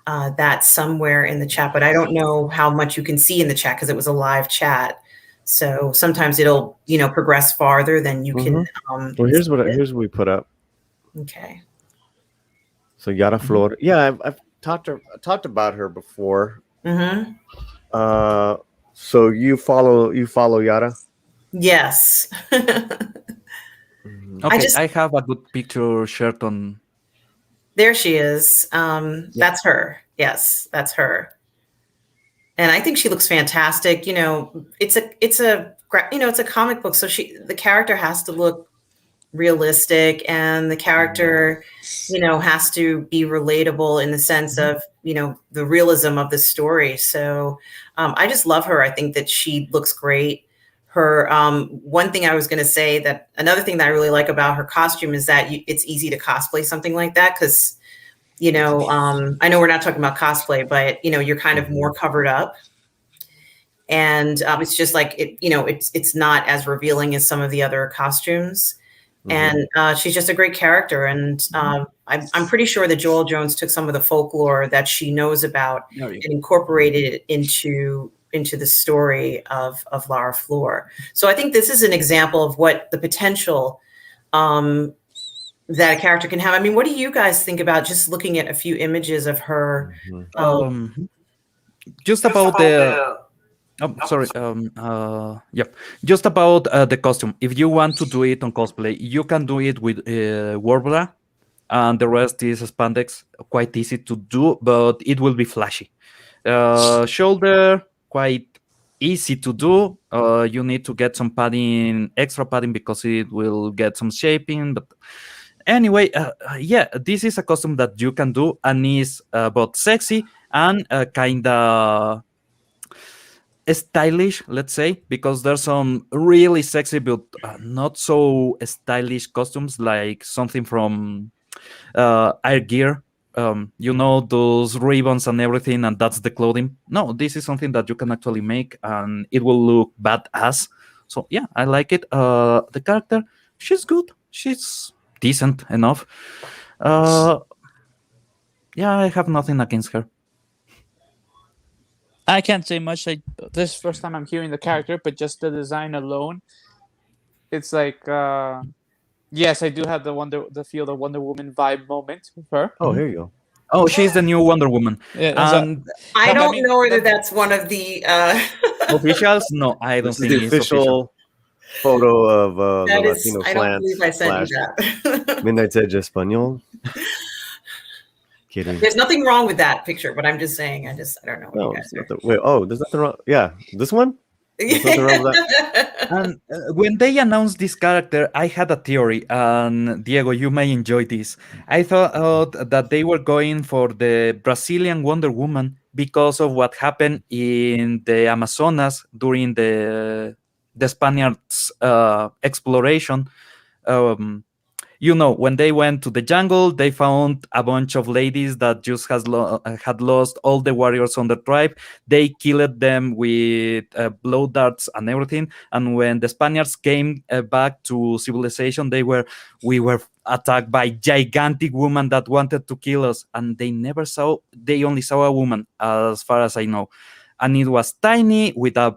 that somewhere in the chat, but I don't know how much you can see in the chat because it was a live chat. So sometimes it'll, progress farther than you can. Well, here's what we put up. Okay. So Yara Flor. Yeah, I've talked about her before. So you follow Yara? Yes. Okay, I have a good picture shared on. There she is. That's her. Yes, that's her. And I think she looks fantastic. It's a comic book, so the character has to look realistic, and the character, has to be relatable in the sense of, the realism of the story. So I just love her. I think that she looks great. Her one thing I was going to say, that another thing that I really like about her costume is that it's easy to cosplay something like that, because I know we're not talking about cosplay, but you're kind of more covered up, and it's just like it's not as revealing as some of the other costumes. And she's just a great character, and I'm pretty sure that Joel Jones took some of the folklore that she knows about and incorporated it into the story of Lara Flor. So I think this is an example of what the potential that a character can have. I mean, what do you guys think about just looking at a few images of her? Just about the. Oh, sorry. Just about the costume. If you want to do it on cosplay, you can do it with Warbler, and the rest is spandex. Quite easy to do, but it will be flashy. Shoulder, quite easy to do. You need to get some padding, extra padding, because it will get some shaping. But anyway, this is a costume that you can do, and is both sexy and kind of stylish, let's say, because there's some really sexy but not so stylish costumes, like something from Air Gear. Those ribbons and everything, and that's the clothing. No, this is something that you can actually make, and it will look badass. So yeah, I like it. The character, she's good. She's decent enough. I have nothing against her. I can't say much. This is the first time I'm hearing the character, but just the design alone, it's like, yes, I do have the feel the Wonder Woman vibe moment with her. Oh, here you go. Oh, she's the new Wonder Woman. Yeah, and I don't know whether that's one of the officials. No, I don't This is think the it's official. photo of the That is, Latino I don't believe I sent you that. Midnight Edge Espanol. Kidding. There's nothing wrong with that picture, but I'm just saying, I don't know what No, you guys are. wait. Oh, there's nothing wrong. Yeah, this one. There's nothing wrong with that. And when they announced this character, I had a theory, and Diego, you may enjoy this. I thought that they were going for the Brazilian Wonder Woman because of what happened in the Amazonas during the Spaniards' exploration. When they went to the jungle, they found a bunch of ladies that just had lost all the warriors on the tribe. They killed them with blow darts and everything. And when the Spaniards came back to civilization, we were attacked by gigantic women that wanted to kill us. And they only saw a woman, as far as I know. And it was tiny with a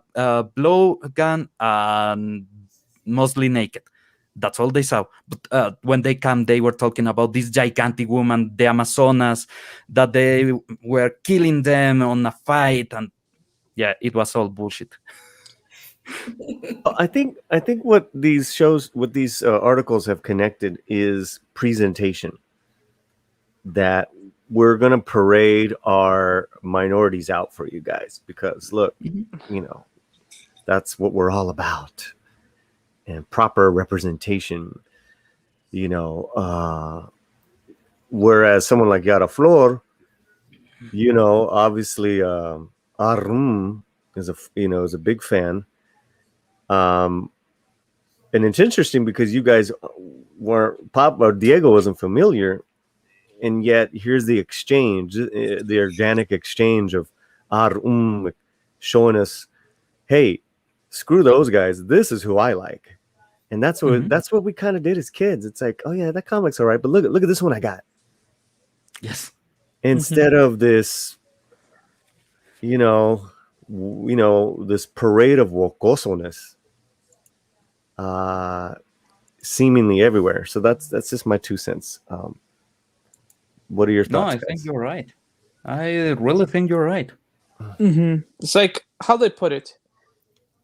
blow gun and mostly naked. That's all they saw. But when they came, they were talking about this gigantic woman, the Amazonas, that they were killing them on a fight, and yeah, it was all bullshit. I think what these articles have connected is presentation. That we're gonna parade our minorities out for you guys because look, that's what we're all about. And proper representation, whereas someone like Yara Flor, obviously Arum is a big fan. And it's interesting because you guys Diego wasn't familiar, and yet here's the exchange, the organic exchange of Arum showing us, hey, screw those guys. This is who I like. And that's what we kind of did as kids. It's like, oh yeah, that comic's all right, but look at this one I got. Yes. Instead of this, this parade of wokosones, seemingly everywhere. So that's just my 2 cents. What are your thoughts? No, I think you're right. I really think you're right. It's like how they put it.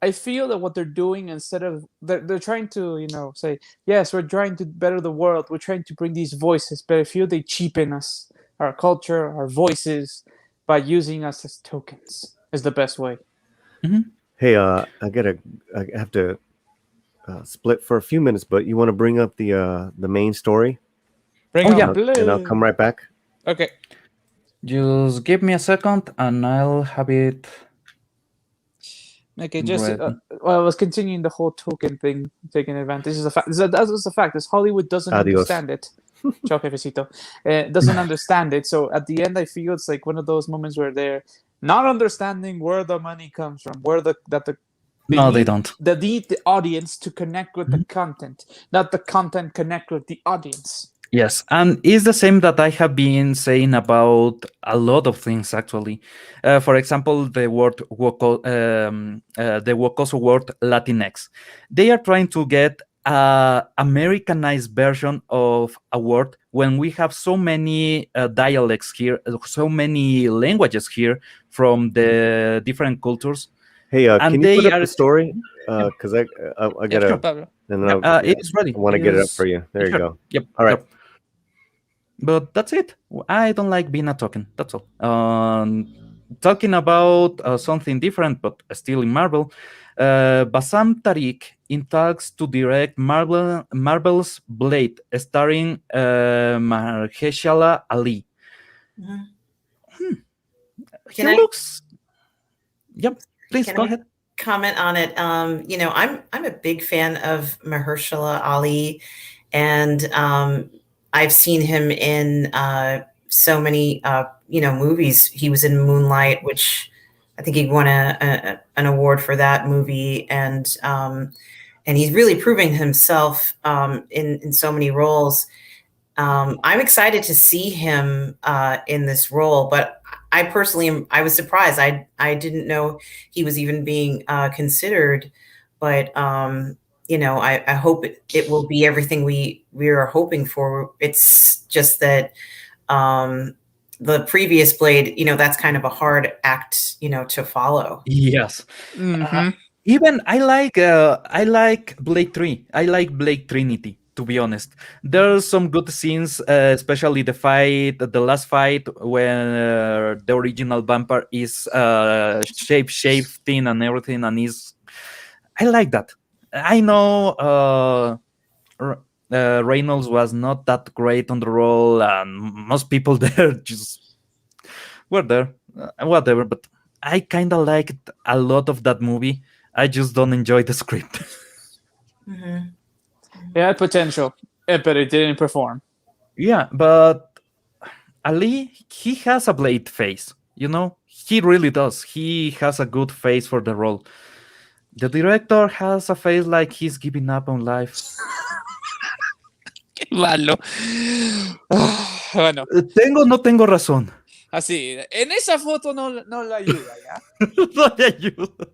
I feel that what they're doing, instead of they're trying to, say, yes, we're trying to better the world, we're trying to bring these voices, but I feel they cheapen us, our culture, our voices, by using us as tokens. Is the best way. Hey, I have to split for a few minutes, but you want to bring up the main story? And I'll come right back. Okay. Just give me a second, and I'll have it. Okay, just I was continuing the whole token thing, taking advantage. This is a fact. That was the fact. Is Hollywood doesn't understand it. Ciao, jefecito. Doesn't understand it. So at the end, I feel it's like one of those moments where they're not understanding where the money comes from, they don't. They need the audience to connect with the content, not the content connect with the audience. Yes, and it's the same that I have been saying about a lot of things, actually. For example, the word the Wokoso word Latinx. They are trying to get an Americanized version of a word when we have so many dialects here, so many languages here from the different cultures. Hey, can you put up the story? Because I gotta. Sure, Pablo. It's ready. I want to get it up for you. There you go. Yep. All right. Yep. But that's it. I don't like being a token. That's all. Talking about something different, but still in Marvel. Bassam Tariq in talks to direct Marvel's Blade, starring Mahershala Ali. He looks. Yep. Please go ahead. Comment on it. I'm a big fan of Mahershala Ali, and I've seen him in so many movies. He was in Moonlight, which I think he won an award for that movie, and he's really proving himself in so many roles. I'm excited to see him in this role, but I personally I was surprised. I didn't know he was even being considered, but I hope it will be everything we are hoping for. It's just that the previous Blade, that's kind of a hard act, to follow. Yes. Even I like Blade 3. I like Blade Trinity, to be honest. There's some good scenes, especially the last fight when the original vampire is shape-shifting and everything, and I like that. I know Reynolds was not that great on the role, and most people there just were there, whatever. But I kind of liked a lot of that movie. I just don't enjoy the script. Mhm. It had potential, but it didn't perform. Yeah, but Ali, he has a Blade face. He really does. He has a good face for the role. The director has a face like he's giving up on life. Qué malo. Bueno, ¿Tengo o no tengo razón? así, en esa foto no la ayuda, ¿ya? No le ayuda.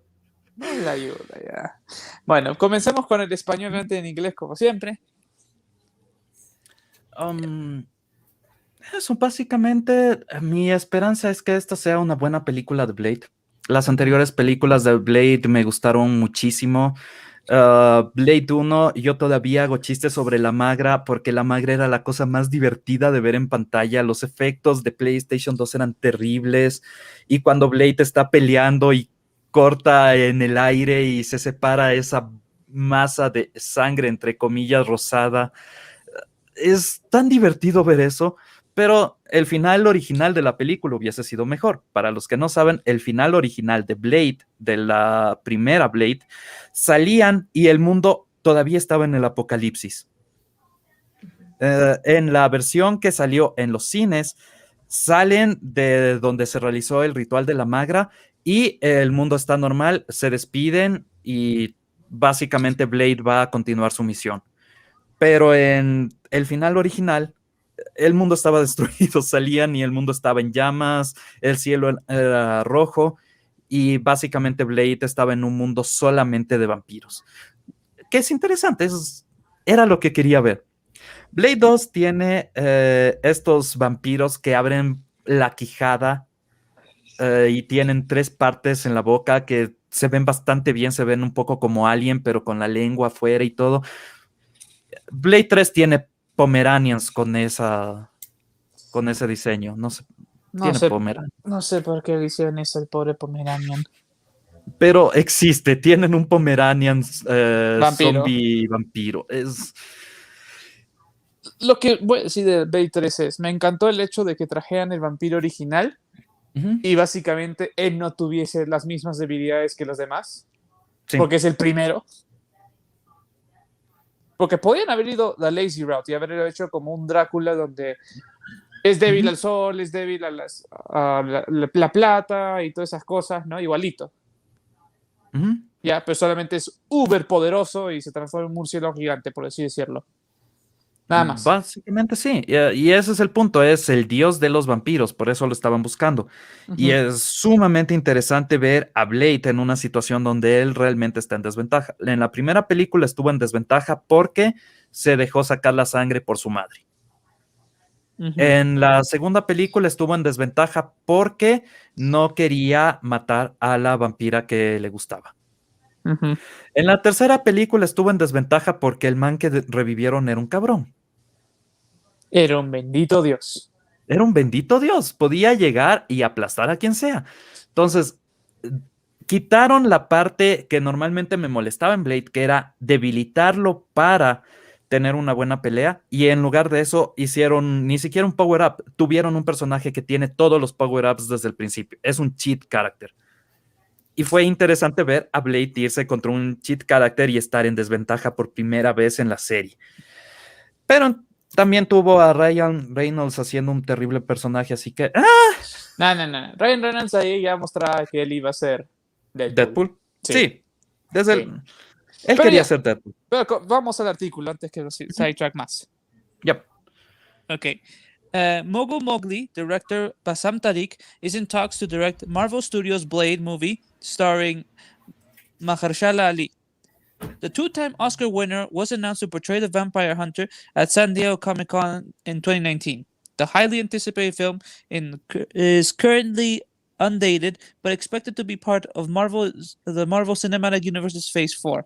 No la ayuda, ya. Bueno, comencemos con el español antes en inglés, como siempre. Eso, básicamente, mi esperanza es que esta sea una buena película de Blade. Las anteriores películas de Blade me gustaron muchísimo. Blade 1, yo todavía hago chistes sobre la magra, porque la magra era la cosa más divertida de ver en pantalla. Los efectos de PlayStation 2 eran terribles, y cuando Blade está peleando y corta en el aire y se separa esa masa de sangre, entre comillas, rosada, es tan divertido ver eso. Pero el final original de la película hubiese sido mejor. Para los que no saben, el final original de Blade, de la primera Blade, salían y el mundo todavía estaba en el apocalipsis. En la versión que salió en los cines, salen de donde se realizó el ritual de la magra y el mundo está normal, se despiden y básicamente Blade va a continuar su misión. Pero en el final original, el mundo estaba destruido, salían y el mundo estaba en llamas, el cielo era rojo y básicamente Blade estaba en un mundo solamente de vampiros. Que es interesante, era lo que quería ver. Blade 2 tiene estos vampiros que abren la quijada y tienen 3 partes en la boca que se ven bastante bien, se ven un poco como Alien, pero con la lengua afuera y todo. Blade 3 tiene Pomeranians con ese diseño. No sé. Tiene Pomeranian. No sé por qué le hicieron eso al pobre Pomeranian. Pero existe, tienen un Pomeranian Vampiro. zombie vampiro. Lo que voy a decir de Blade 3 es, me encantó el hecho de que trajeran el vampiro original y básicamente él no tuviese las mismas debilidades que los demás, porque es el primero. Porque podían haber ido la lazy route y haberlo hecho como un Drácula donde es débil al sol, es débil a la plata y todas esas cosas, ¿no? Igualito. Ya, pero solamente es uber poderoso y se transforma en un murciélago gigante, por así decirlo. Nada más. Básicamente sí, y ese es el punto, es el dios de los vampiros, por eso lo estaban buscando. Y es sumamente interesante ver a Blade en una situación donde él realmente está en desventaja. En la primera película estuvo en desventaja porque se dejó sacar la sangre por su madre. En la segunda película estuvo en desventaja porque no quería matar a la vampira que le gustaba. En la tercera película estuvo en desventaja porque el man que revivieron era un cabrón. Era un bendito Dios. Era un bendito Dios. Podía llegar y aplastar a quien sea. Entonces, quitaron la parte que normalmente me molestaba en Blade, que era debilitarlo para tener una buena pelea. Y en lugar de eso, hicieron ni siquiera un power-up. Tuvieron un personaje que tiene todos los power-ups desde el principio. Es un cheat character. Y fue interesante ver a Blade irse contra un cheat character y estar en desventaja por primera vez en la serie. Pero también tuvo a Ryan Reynolds haciendo un terrible personaje, así que... No. Ryan Reynolds ahí ya mostraba que él iba a ser Deadpool. Sí. Desde Sí. Él quería ser Deadpool. Pero vamos al artículo antes que los sidetrack más. Yep. Okay. Mogul Mowgli director Bassam Tariq is in talks to direct Marvel Studios' Blade movie starring Mahershala Ali. The two-time Oscar winner was announced to portray the vampire hunter at San Diego Comic-Con in 2019. The highly anticipated film is currently undated, but expected to be part of the Marvel Cinematic Universe's Phase 4.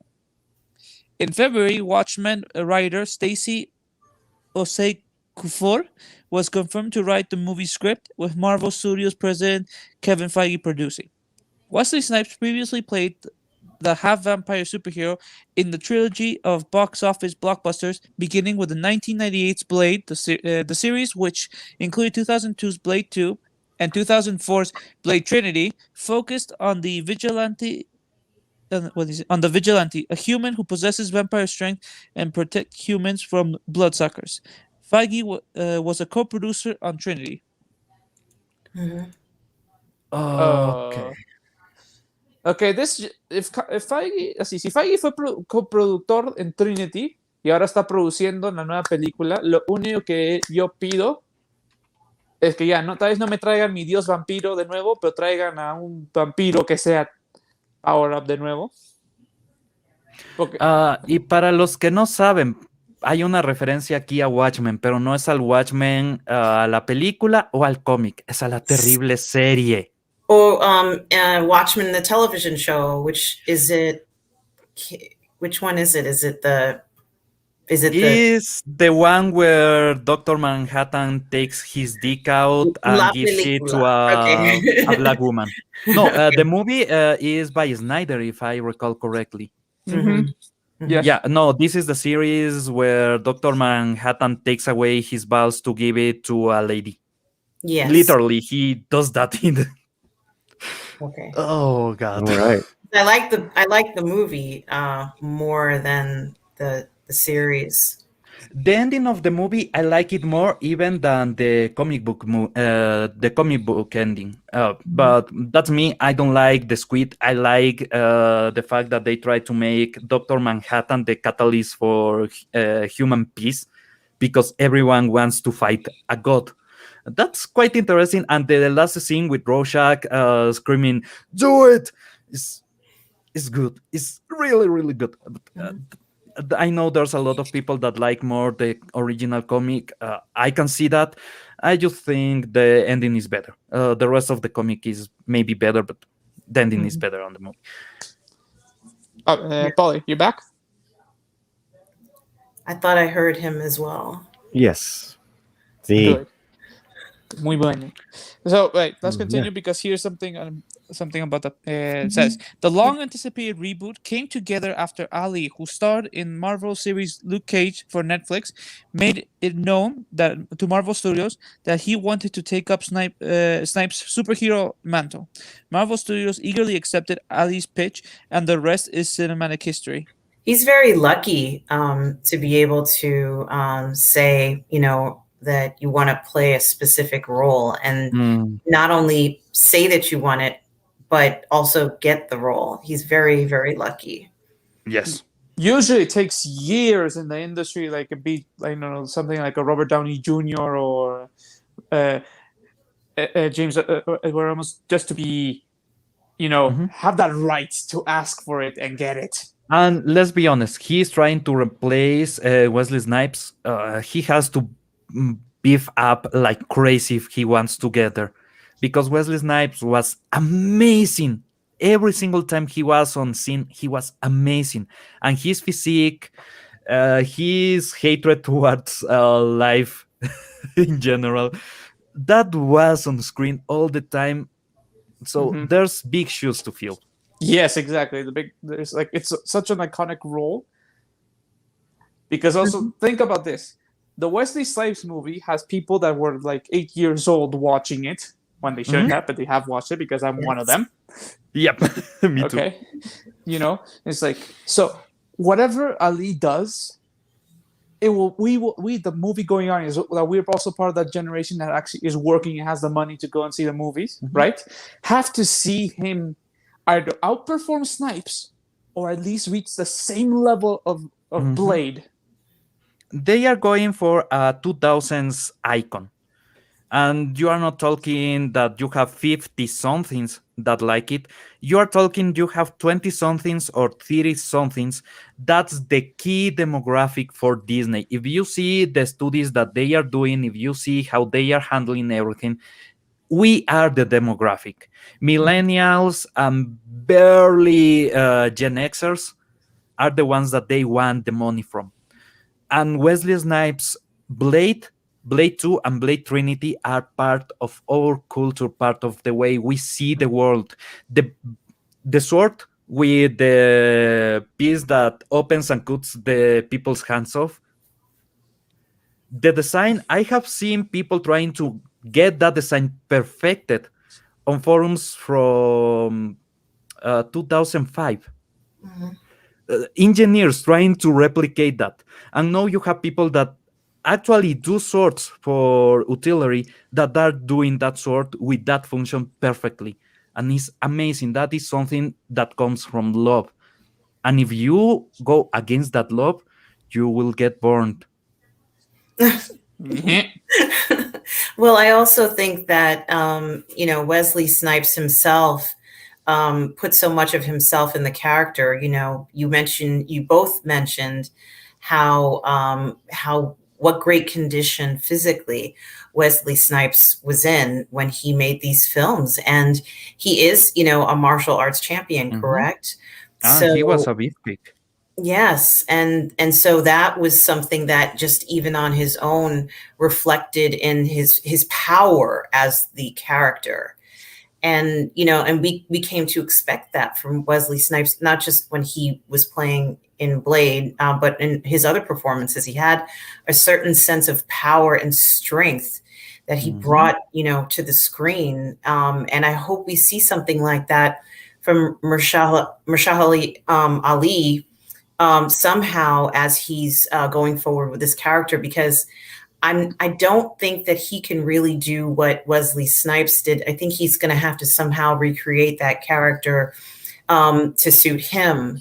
In February, Watchmen writer Stacey Osei-Kuffour was confirmed to write the movie script, with Marvel Studios president Kevin Feige producing. Wesley Snipes previously played the half-vampire superhero in the trilogy of box office blockbusters, beginning with the 1998's Blade, the series, which included 2002's Blade 2 and 2004's Blade Trinity, focused on the vigilante, a human who possesses vampire strength and protects humans from bloodsuckers. Feige was a co-producer on Trinity. Okay. Ok, if Feige, así, si Feige fue coproductor en Trinity y ahora está produciendo la nueva película, lo único que yo pido es que ya, tal vez no me traigan mi dios vampiro de nuevo, pero traigan a un vampiro que sea Power Up de nuevo. Porque... y para los que no saben, hay una referencia aquí a Watchmen, pero no es al Watchmen, a la película o al cómic, es a la terrible serie. Or Watchmen, the television show. Which one is it? Is Is the one where Dr. Manhattan takes his dick out and gives it to a black woman? No, the movie is by Snyder, if I recall correctly. Yeah, no, this is the series where Dr. Manhattan takes away his balls to give it to a lady. Yes. Literally, he does that in the... Okay. Oh God. All right. I like the movie more than the series. The ending of the movie, I like it more even than the comic book ending. But that's me. I don't like the squid. I like the fact that they try to make Dr. Manhattan the catalyst for human peace, because everyone wants to fight a god. That's quite interesting. And the last scene with Rorschach screaming, "Do it!" is good. It's really, really good. I know there's a lot of people that like more the original comic. I can see that. I just think the ending is better. The rest of the comic is maybe better, but the ending is better on the movie. Polly, you back? I thought I heard him as well. Yes. See. Good. Muy bueno. So, wait, let's continue because here's something about that. It says, the long-anticipated reboot came together after Ali, who starred in Marvel series Luke Cage for Netflix, made it known to Marvel Studios that he wanted to take up Snipes' superhero mantle. Marvel Studios eagerly accepted Ali's pitch, and the rest is cinematic history. He's very lucky to be able to say, that you want to play a specific role, and not only say that you want it, but also get the role. He's very, very lucky. Yes. Usually it takes years in the industry, like something like a Robert Downey Jr. or James Edward Ramos, just to be, have that right to ask for it and get it. And let's be honest, he's trying to replace Wesley Snipes. He has to beef up like crazy if he wants to get there, because Wesley Snipes was amazing. Every single time he was on scene, he was amazing. And his physique, his hatred towards life in general, that was on screen all the time. So there's big shoes to fill. Yes, exactly. It's such an iconic role. Because also think about this. The Wesley Snipes movie has people that were like 8 years old watching it when they shouldn't have, but they have watched it because I'm one of them. Yep, me too. Okay, it's like, so whatever Ali does, the movie going on is that we're also part of that generation that actually is working and has the money to go and see the movies, right? Have to see him either outperform Snipes or at least reach the same level of Blade. They are going for a 2000s icon. And you are not talking that you have 50-somethings that like it. You are talking you have 20-somethings or 30-somethings. That's the key demographic for Disney. If you see the studies that they are doing, if you see how they are handling everything, we are the demographic. Millennials and barely Gen Xers are the ones that they want the money from. And Wesley Snipes' Blade 2 and Blade Trinity are part of our culture, part of the way we see the world. The sword with the piece that opens and cuts the people's hands off. The design, I have seen people trying to get that design perfected on forums from 2005. Engineers trying to replicate that. And now you have people that actually do swords for artillery that are doing that sword with that function perfectly. And it's amazing. That is something that comes from love. And if you go against that love, you will get burned. Well, I also think that, Wesley Snipes himself put so much of himself in the character. You both mentioned what great condition physically Wesley Snipes was in when he made these films. And he is, a martial arts champion, correct? So, he was a beefcake. Yes. And so that was something that just even on his own reflected in his power as the character. And, and we came to expect that from Wesley Snipes, not just when he was playing in Blade, but in his other performances. He had a certain sense of power and strength that he brought, to the screen. And I hope we see something like that from Mahershala Ali somehow as he's going forward with this character, because I don't think that he can really do what Wesley Snipes did. I think he's going to have to somehow recreate that character to suit him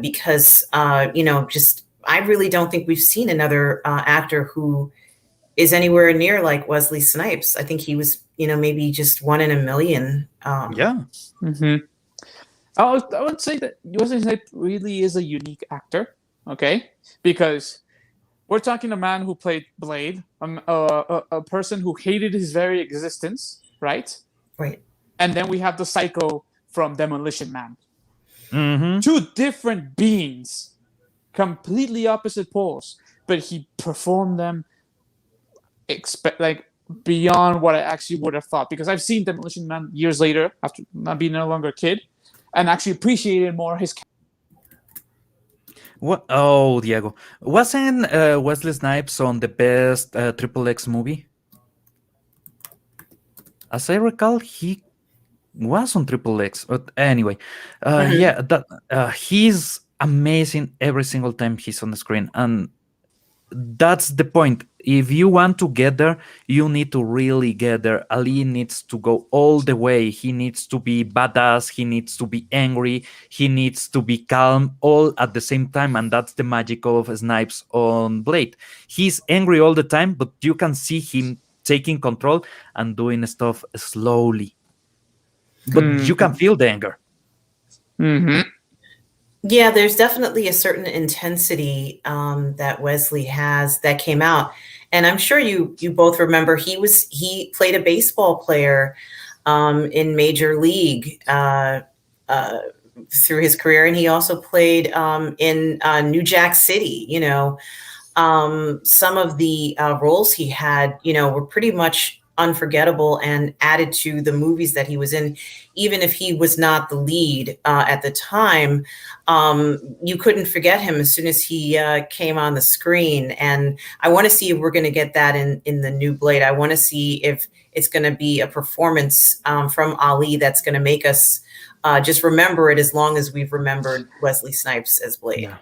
because, I really don't think we've seen another actor who is anywhere near like Wesley Snipes. I think he was, maybe just one in a million. Yeah. Mm-hmm. I would say that Wesley Snipes really is a unique actor, okay? Because we're talking a man who played Blade, a person who hated his very existence, right? Right. And then we have the Psycho from Demolition Man. Mm-hmm. Two different beings, completely opposite poles, but he performed them beyond what I actually would have thought. Because I've seen Demolition Man years later, after not being no longer a kid, and actually appreciated more his. What? Oh, Diego, wasn't Wesley Snipes on the best XXX movie? As I recall, he was on XXX. But anyway, yeah, he's amazing every single time he's on the screen, and that's the point. If you want to get there, you need to really get there. Ali needs to go all the way. He needs to be badass. He needs to be angry. He needs to be calm all at the same time. And that's the magic of Snipes on Blade. He's angry all the time, but you can see him taking control and doing stuff slowly. But you can feel the anger. Mm-hmm. Yeah, there's definitely a certain intensity that Wesley has that came out. And I'm sure you both remember he played a baseball player in Major League through his career. And he also played in New Jack City. Some of the roles he had, were pretty much unforgettable and added to the movies that he was in. Even if he was not the lead at the time, you couldn't forget him as soon as he came on the screen. And I want to see if we're going to get that in the new Blade. I want to see if it's going to be a performance from Ali that's going to make us just remember it as long as we've remembered Wesley Snipes as Blade. Yeah.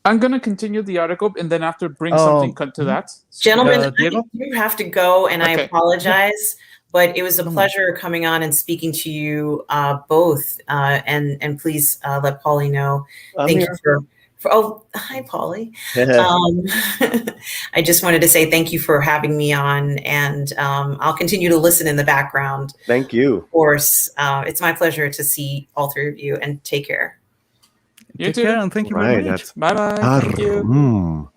I'm going to continue the article and then after bring something to that. Gentlemen, you have to go, and okay. I apologize, but it was a pleasure coming on and speaking to you both. And please let Polly know. Thank you for hi, Polly. I just wanted to say thank you for having me on, and I'll continue to listen in the background. Thank you. Of course. It's my pleasure to see all three of you, and take care. You Take too. care and thank you very much. Bye-bye. Thank you.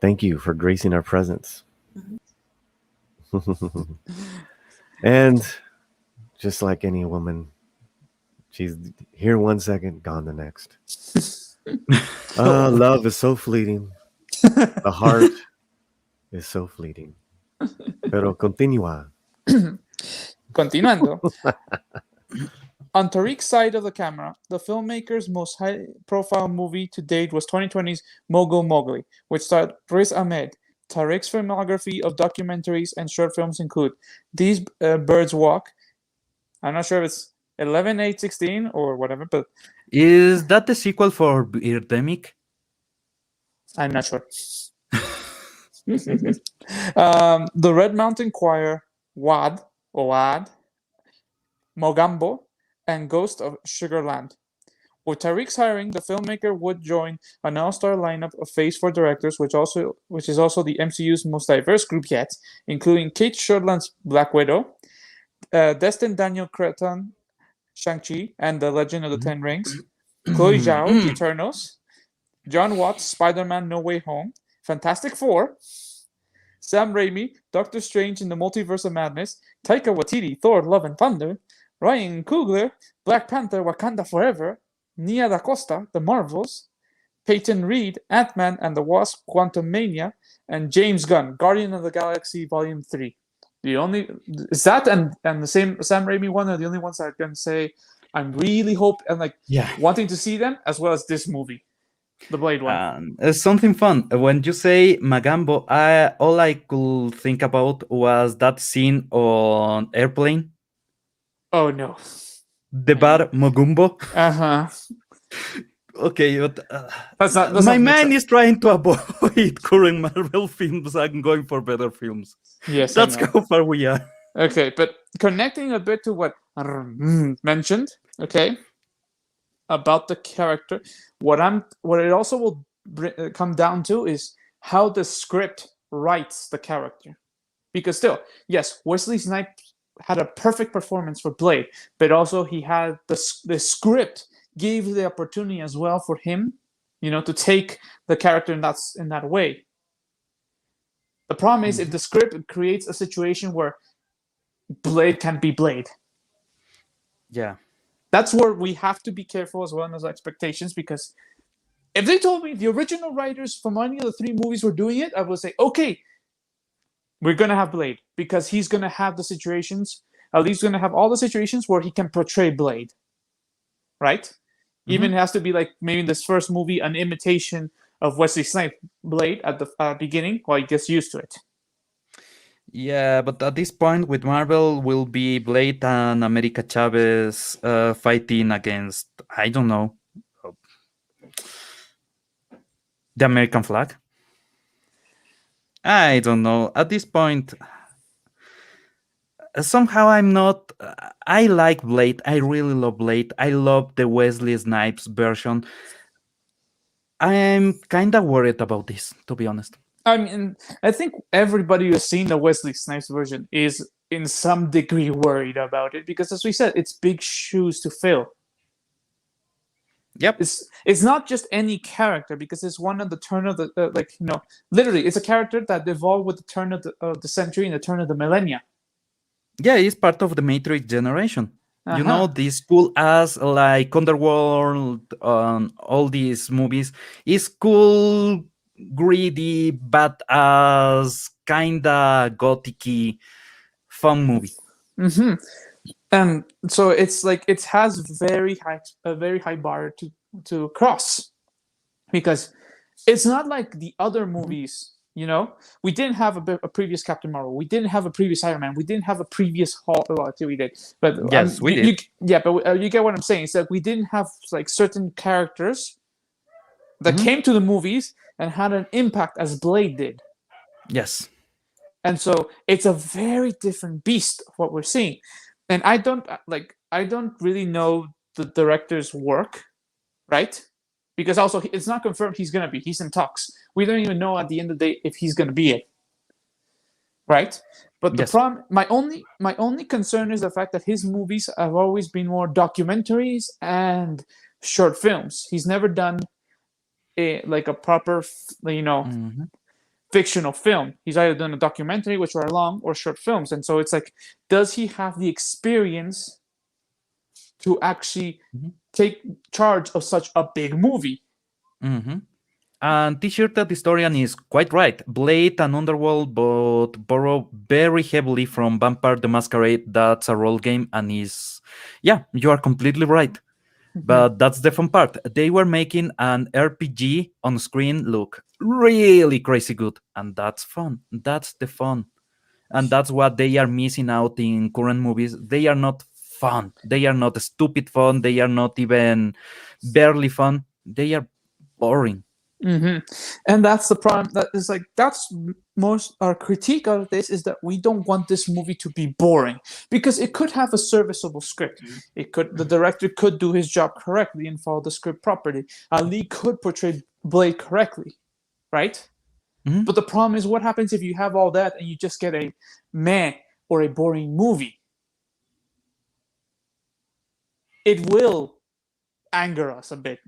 Thank you for gracing our presence. And just like any woman, she's here one second, gone the next. Love is so fleeting. The heart is so fleeting. Pero continúa. Continuando. On Tariq's side of the camera, the filmmaker's most high-profile movie to date was 2020's Mogul Mowgli, which starred Riz Ahmed. Tariq's filmography of documentaries and short films include These Birds Walk. I'm not sure if it's 11/8/16 or whatever, but Is that the sequel for Birdemic? I'm not sure. The Red Mountain Choir, Wad, Mogambo, and Ghost of Sugarland. With Tariq's hiring, the filmmaker would join an all-star lineup of Phase 4 directors, which is also the MCU's most diverse group yet, including Kate Shortland's Black Widow, Destin Daniel Cretton, Shang-Chi and the Legend of the Ten Rings, Chloe Zhao, The Eternals, John Watts, Spider-Man No Way Home, Fantastic Four, Sam Raimi, Doctor Strange in the Multiverse of Madness, Taika Waititi, Thor, Love and Thunder, Ryan Coogler, Black Panther, Wakanda Forever, Nia Da Costa, The Marvels, Peyton Reed, Ant-Man and the Wasp, Quantumania, and James Gunn, Guardian of the Galaxy Volume 3. The only is that and the same Sam Raimi one are the only ones I can say I'm really wanting to see them, as well as this movie, the Blade one. Something fun. When you say Magambo, all I could think about was that scene on Airplane. Oh no. The bar Mogumbo. Uh-huh. Okay, but That's my mind is trying to avoid current Marvel films and going for better films. Yes, That's how far we are. Okay, but connecting a bit to what mentioned, okay, about the character, what it also will come down to is how the script writes the character. Because still, yes, Wesley Snipes had a perfect performance for Blade, but also he had the script gave the opportunity as well for him, to take the character in that way. The problem is if the script creates a situation where Blade can be Blade. Yeah. That's where we have to be careful as well as expectations, because if they told me the original writers from any of the three movies were doing it, I would say, okay, we're going to have Blade, because he's going to have the situations, at least going to have all the situations where he can portray Blade. Right? Even it has to be like maybe in this first movie, an imitation of Wesley Snipes' Blade at the beginning while he gets used to it. Yeah, but at this point with Marvel will be Blade and America Chavez fighting against, I don't know, the American flag? I don't know. At this point, somehow I'm not... I like Blade. I really love Blade. I love the Wesley Snipes version. I'm kind of worried about this, to be honest. I mean, I think everybody who's seen the Wesley Snipes version is in some degree worried about it, because as we said, it's big shoes to fill. Yep. It's not just any character, because it's one at the turn of the literally it's a character that evolved with the turn of the century and the turn of the millennia. Yeah, it's part of the Matrix generation. You know, this cool ass like Underworld, all these movies is cool, greedy, but as kinda gothic-y, fun movie. And so it's like it has a very high bar to cross, because it's not like the other movies. We didn't have a previous Captain Marvel. We didn't have a previous Iron Man. We didn't have a previous Hulk. Well, actually, we did. But yes, we did. But you get what I'm saying. It's like we didn't have like certain characters that came to the movies and had an impact as Blade did. Yes. And so it's a very different beast of what we're seeing. And I don't really know the director's work, right? Because also it's not confirmed he's gonna be. He's in talks. We don't even know at the end of the day if he's gonna be it, right? But the problem, my only concern is the fact that his movies have always been more documentaries and short films. He's never done a proper, film fictional film. He's either doing a documentary, which are long, or short films. And so it's like, does he have the experience to actually take charge of such a big movie? And T-shirt that historian is quite right. Blade and Underworld both borrow very heavily from Vampire the Masquerade. That's a role game, and you are completely right. But that's the fun part. They were making an RPG on screen look really crazy good, and that's fun. That's the fun. And that's what they are missing out in current movies. They are not fun. They are not stupid fun. They are not even barely fun. They are boring. And that's the problem. That is like, that's most our critique of this, is that we don't want this movie to be boring, because it could have a serviceable script. The director could do his job correctly and follow the script properly. Ali could portray Blade correctly, right? But the problem is, what happens if you have all that and you just get a meh or a boring movie? It will anger us a bit.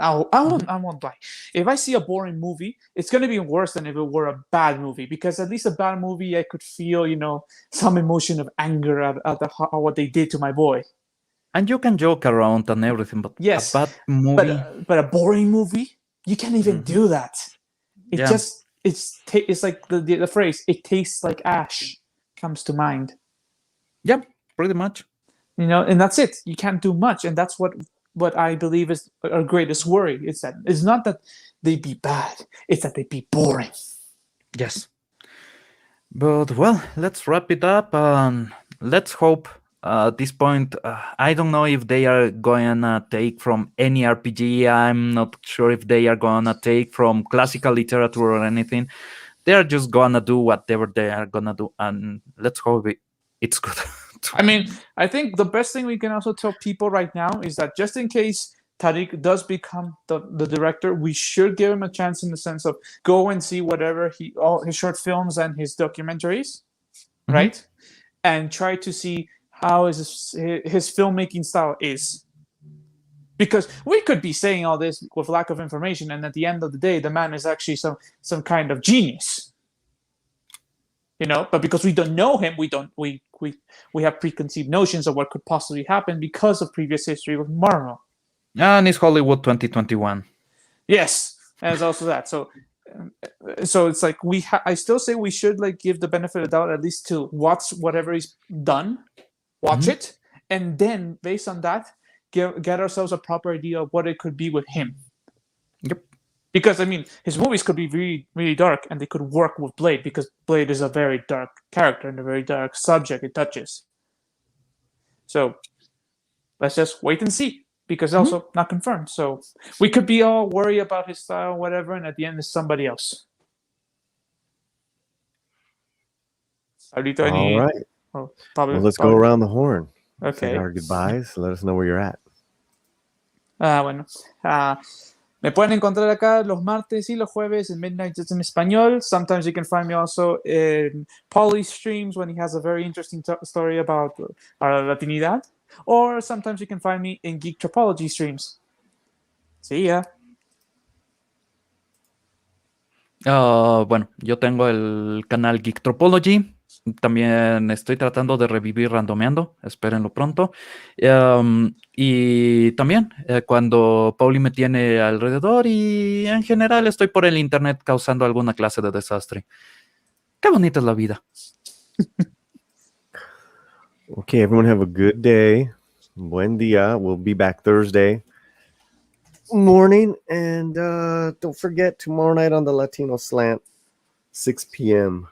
I won't lie. If I see a boring movie, it's going to be worse than if it were a bad movie, because at least a bad movie, I could feel, some emotion of anger at what they did to my boy. And you can joke around and everything, but yes, a bad movie. But a boring movie, you can't even do that. It's like the phrase, "It tastes like ash," comes to mind. Yeah, pretty much. And that's it. You can't do much, and that's what I believe is our greatest worry. It's not that they be bad, it's that they be boring. Yes. But, well, let's wrap it up, and let's hope at this point, I don't know if they are gonna take from any RPG. I'm not sure if they are gonna take from classical literature or anything. They are just gonna do whatever they are gonna do, and let's hope it's good. I mean, I think the best thing we can also tell people right now is that, just in case Tariq does become the director, we should give him a chance, in the sense of go and see whatever all his short films and his documentaries, right? And try to see how his filmmaking style is. Because we could be saying all this with lack of information, and at the end of the day, the man is actually some kind of genius. But because we don't know him, we have preconceived notions of what could possibly happen because of previous history with Marvel. And it's Hollywood 2021. Yes, and it's also that. So it's like I still say we should give the benefit of the doubt, at least to watch whatever he's done, watch it, and then based on that, get ourselves a proper idea of what it could be with him. Yep. Because, I mean, his movies could be really, really dark, and they could work with Blade, because Blade is a very dark character and a very dark subject it touches. So let's just wait and see, because also not confirmed. So we could be all worried about his style, whatever, and at the end it's somebody else. All right. Oh, Pablo, well, let's go around the horn. Okay. Say our goodbyes. Let us know where you're at. Bueno. Me pueden encontrar acá los martes y los jueves in Midnight Just in Español. Sometimes you can find me also in Pauly's streams when he has a very interesting story about our Latinidad. Or sometimes you can find me in Geektripology streams. See ya. Bueno, yo tengo el canal Geektripology. También estoy tratando de revivir Randomeando, espérenlo pronto. Y también cuando Pauli me tiene alrededor, y en general estoy por el internet causando alguna clase de desastre. Qué bonita es la vida. Okay, everyone have a good day. Buen día. We'll be back Thursday morning. And don't forget, tomorrow night on the Latino Slant, 6 p.m.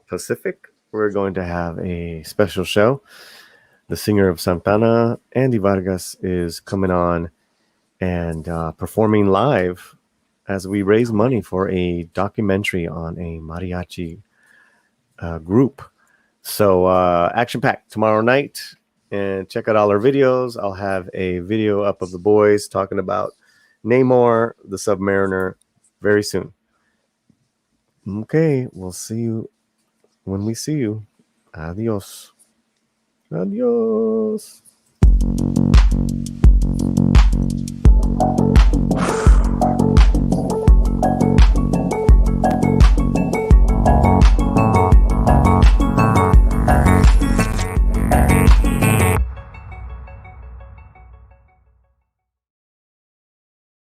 Pacific, we're going to have a special show. The singer of Santana, Andy Vargas, is coming on and performing live as we raise money for a documentary on a mariachi group. So action-packed tomorrow night, and check out all our videos. I'll have a video up of the boys talking about Namor, the Submariner, very soon. Okay, we'll see you when we see you. Adios. Adios.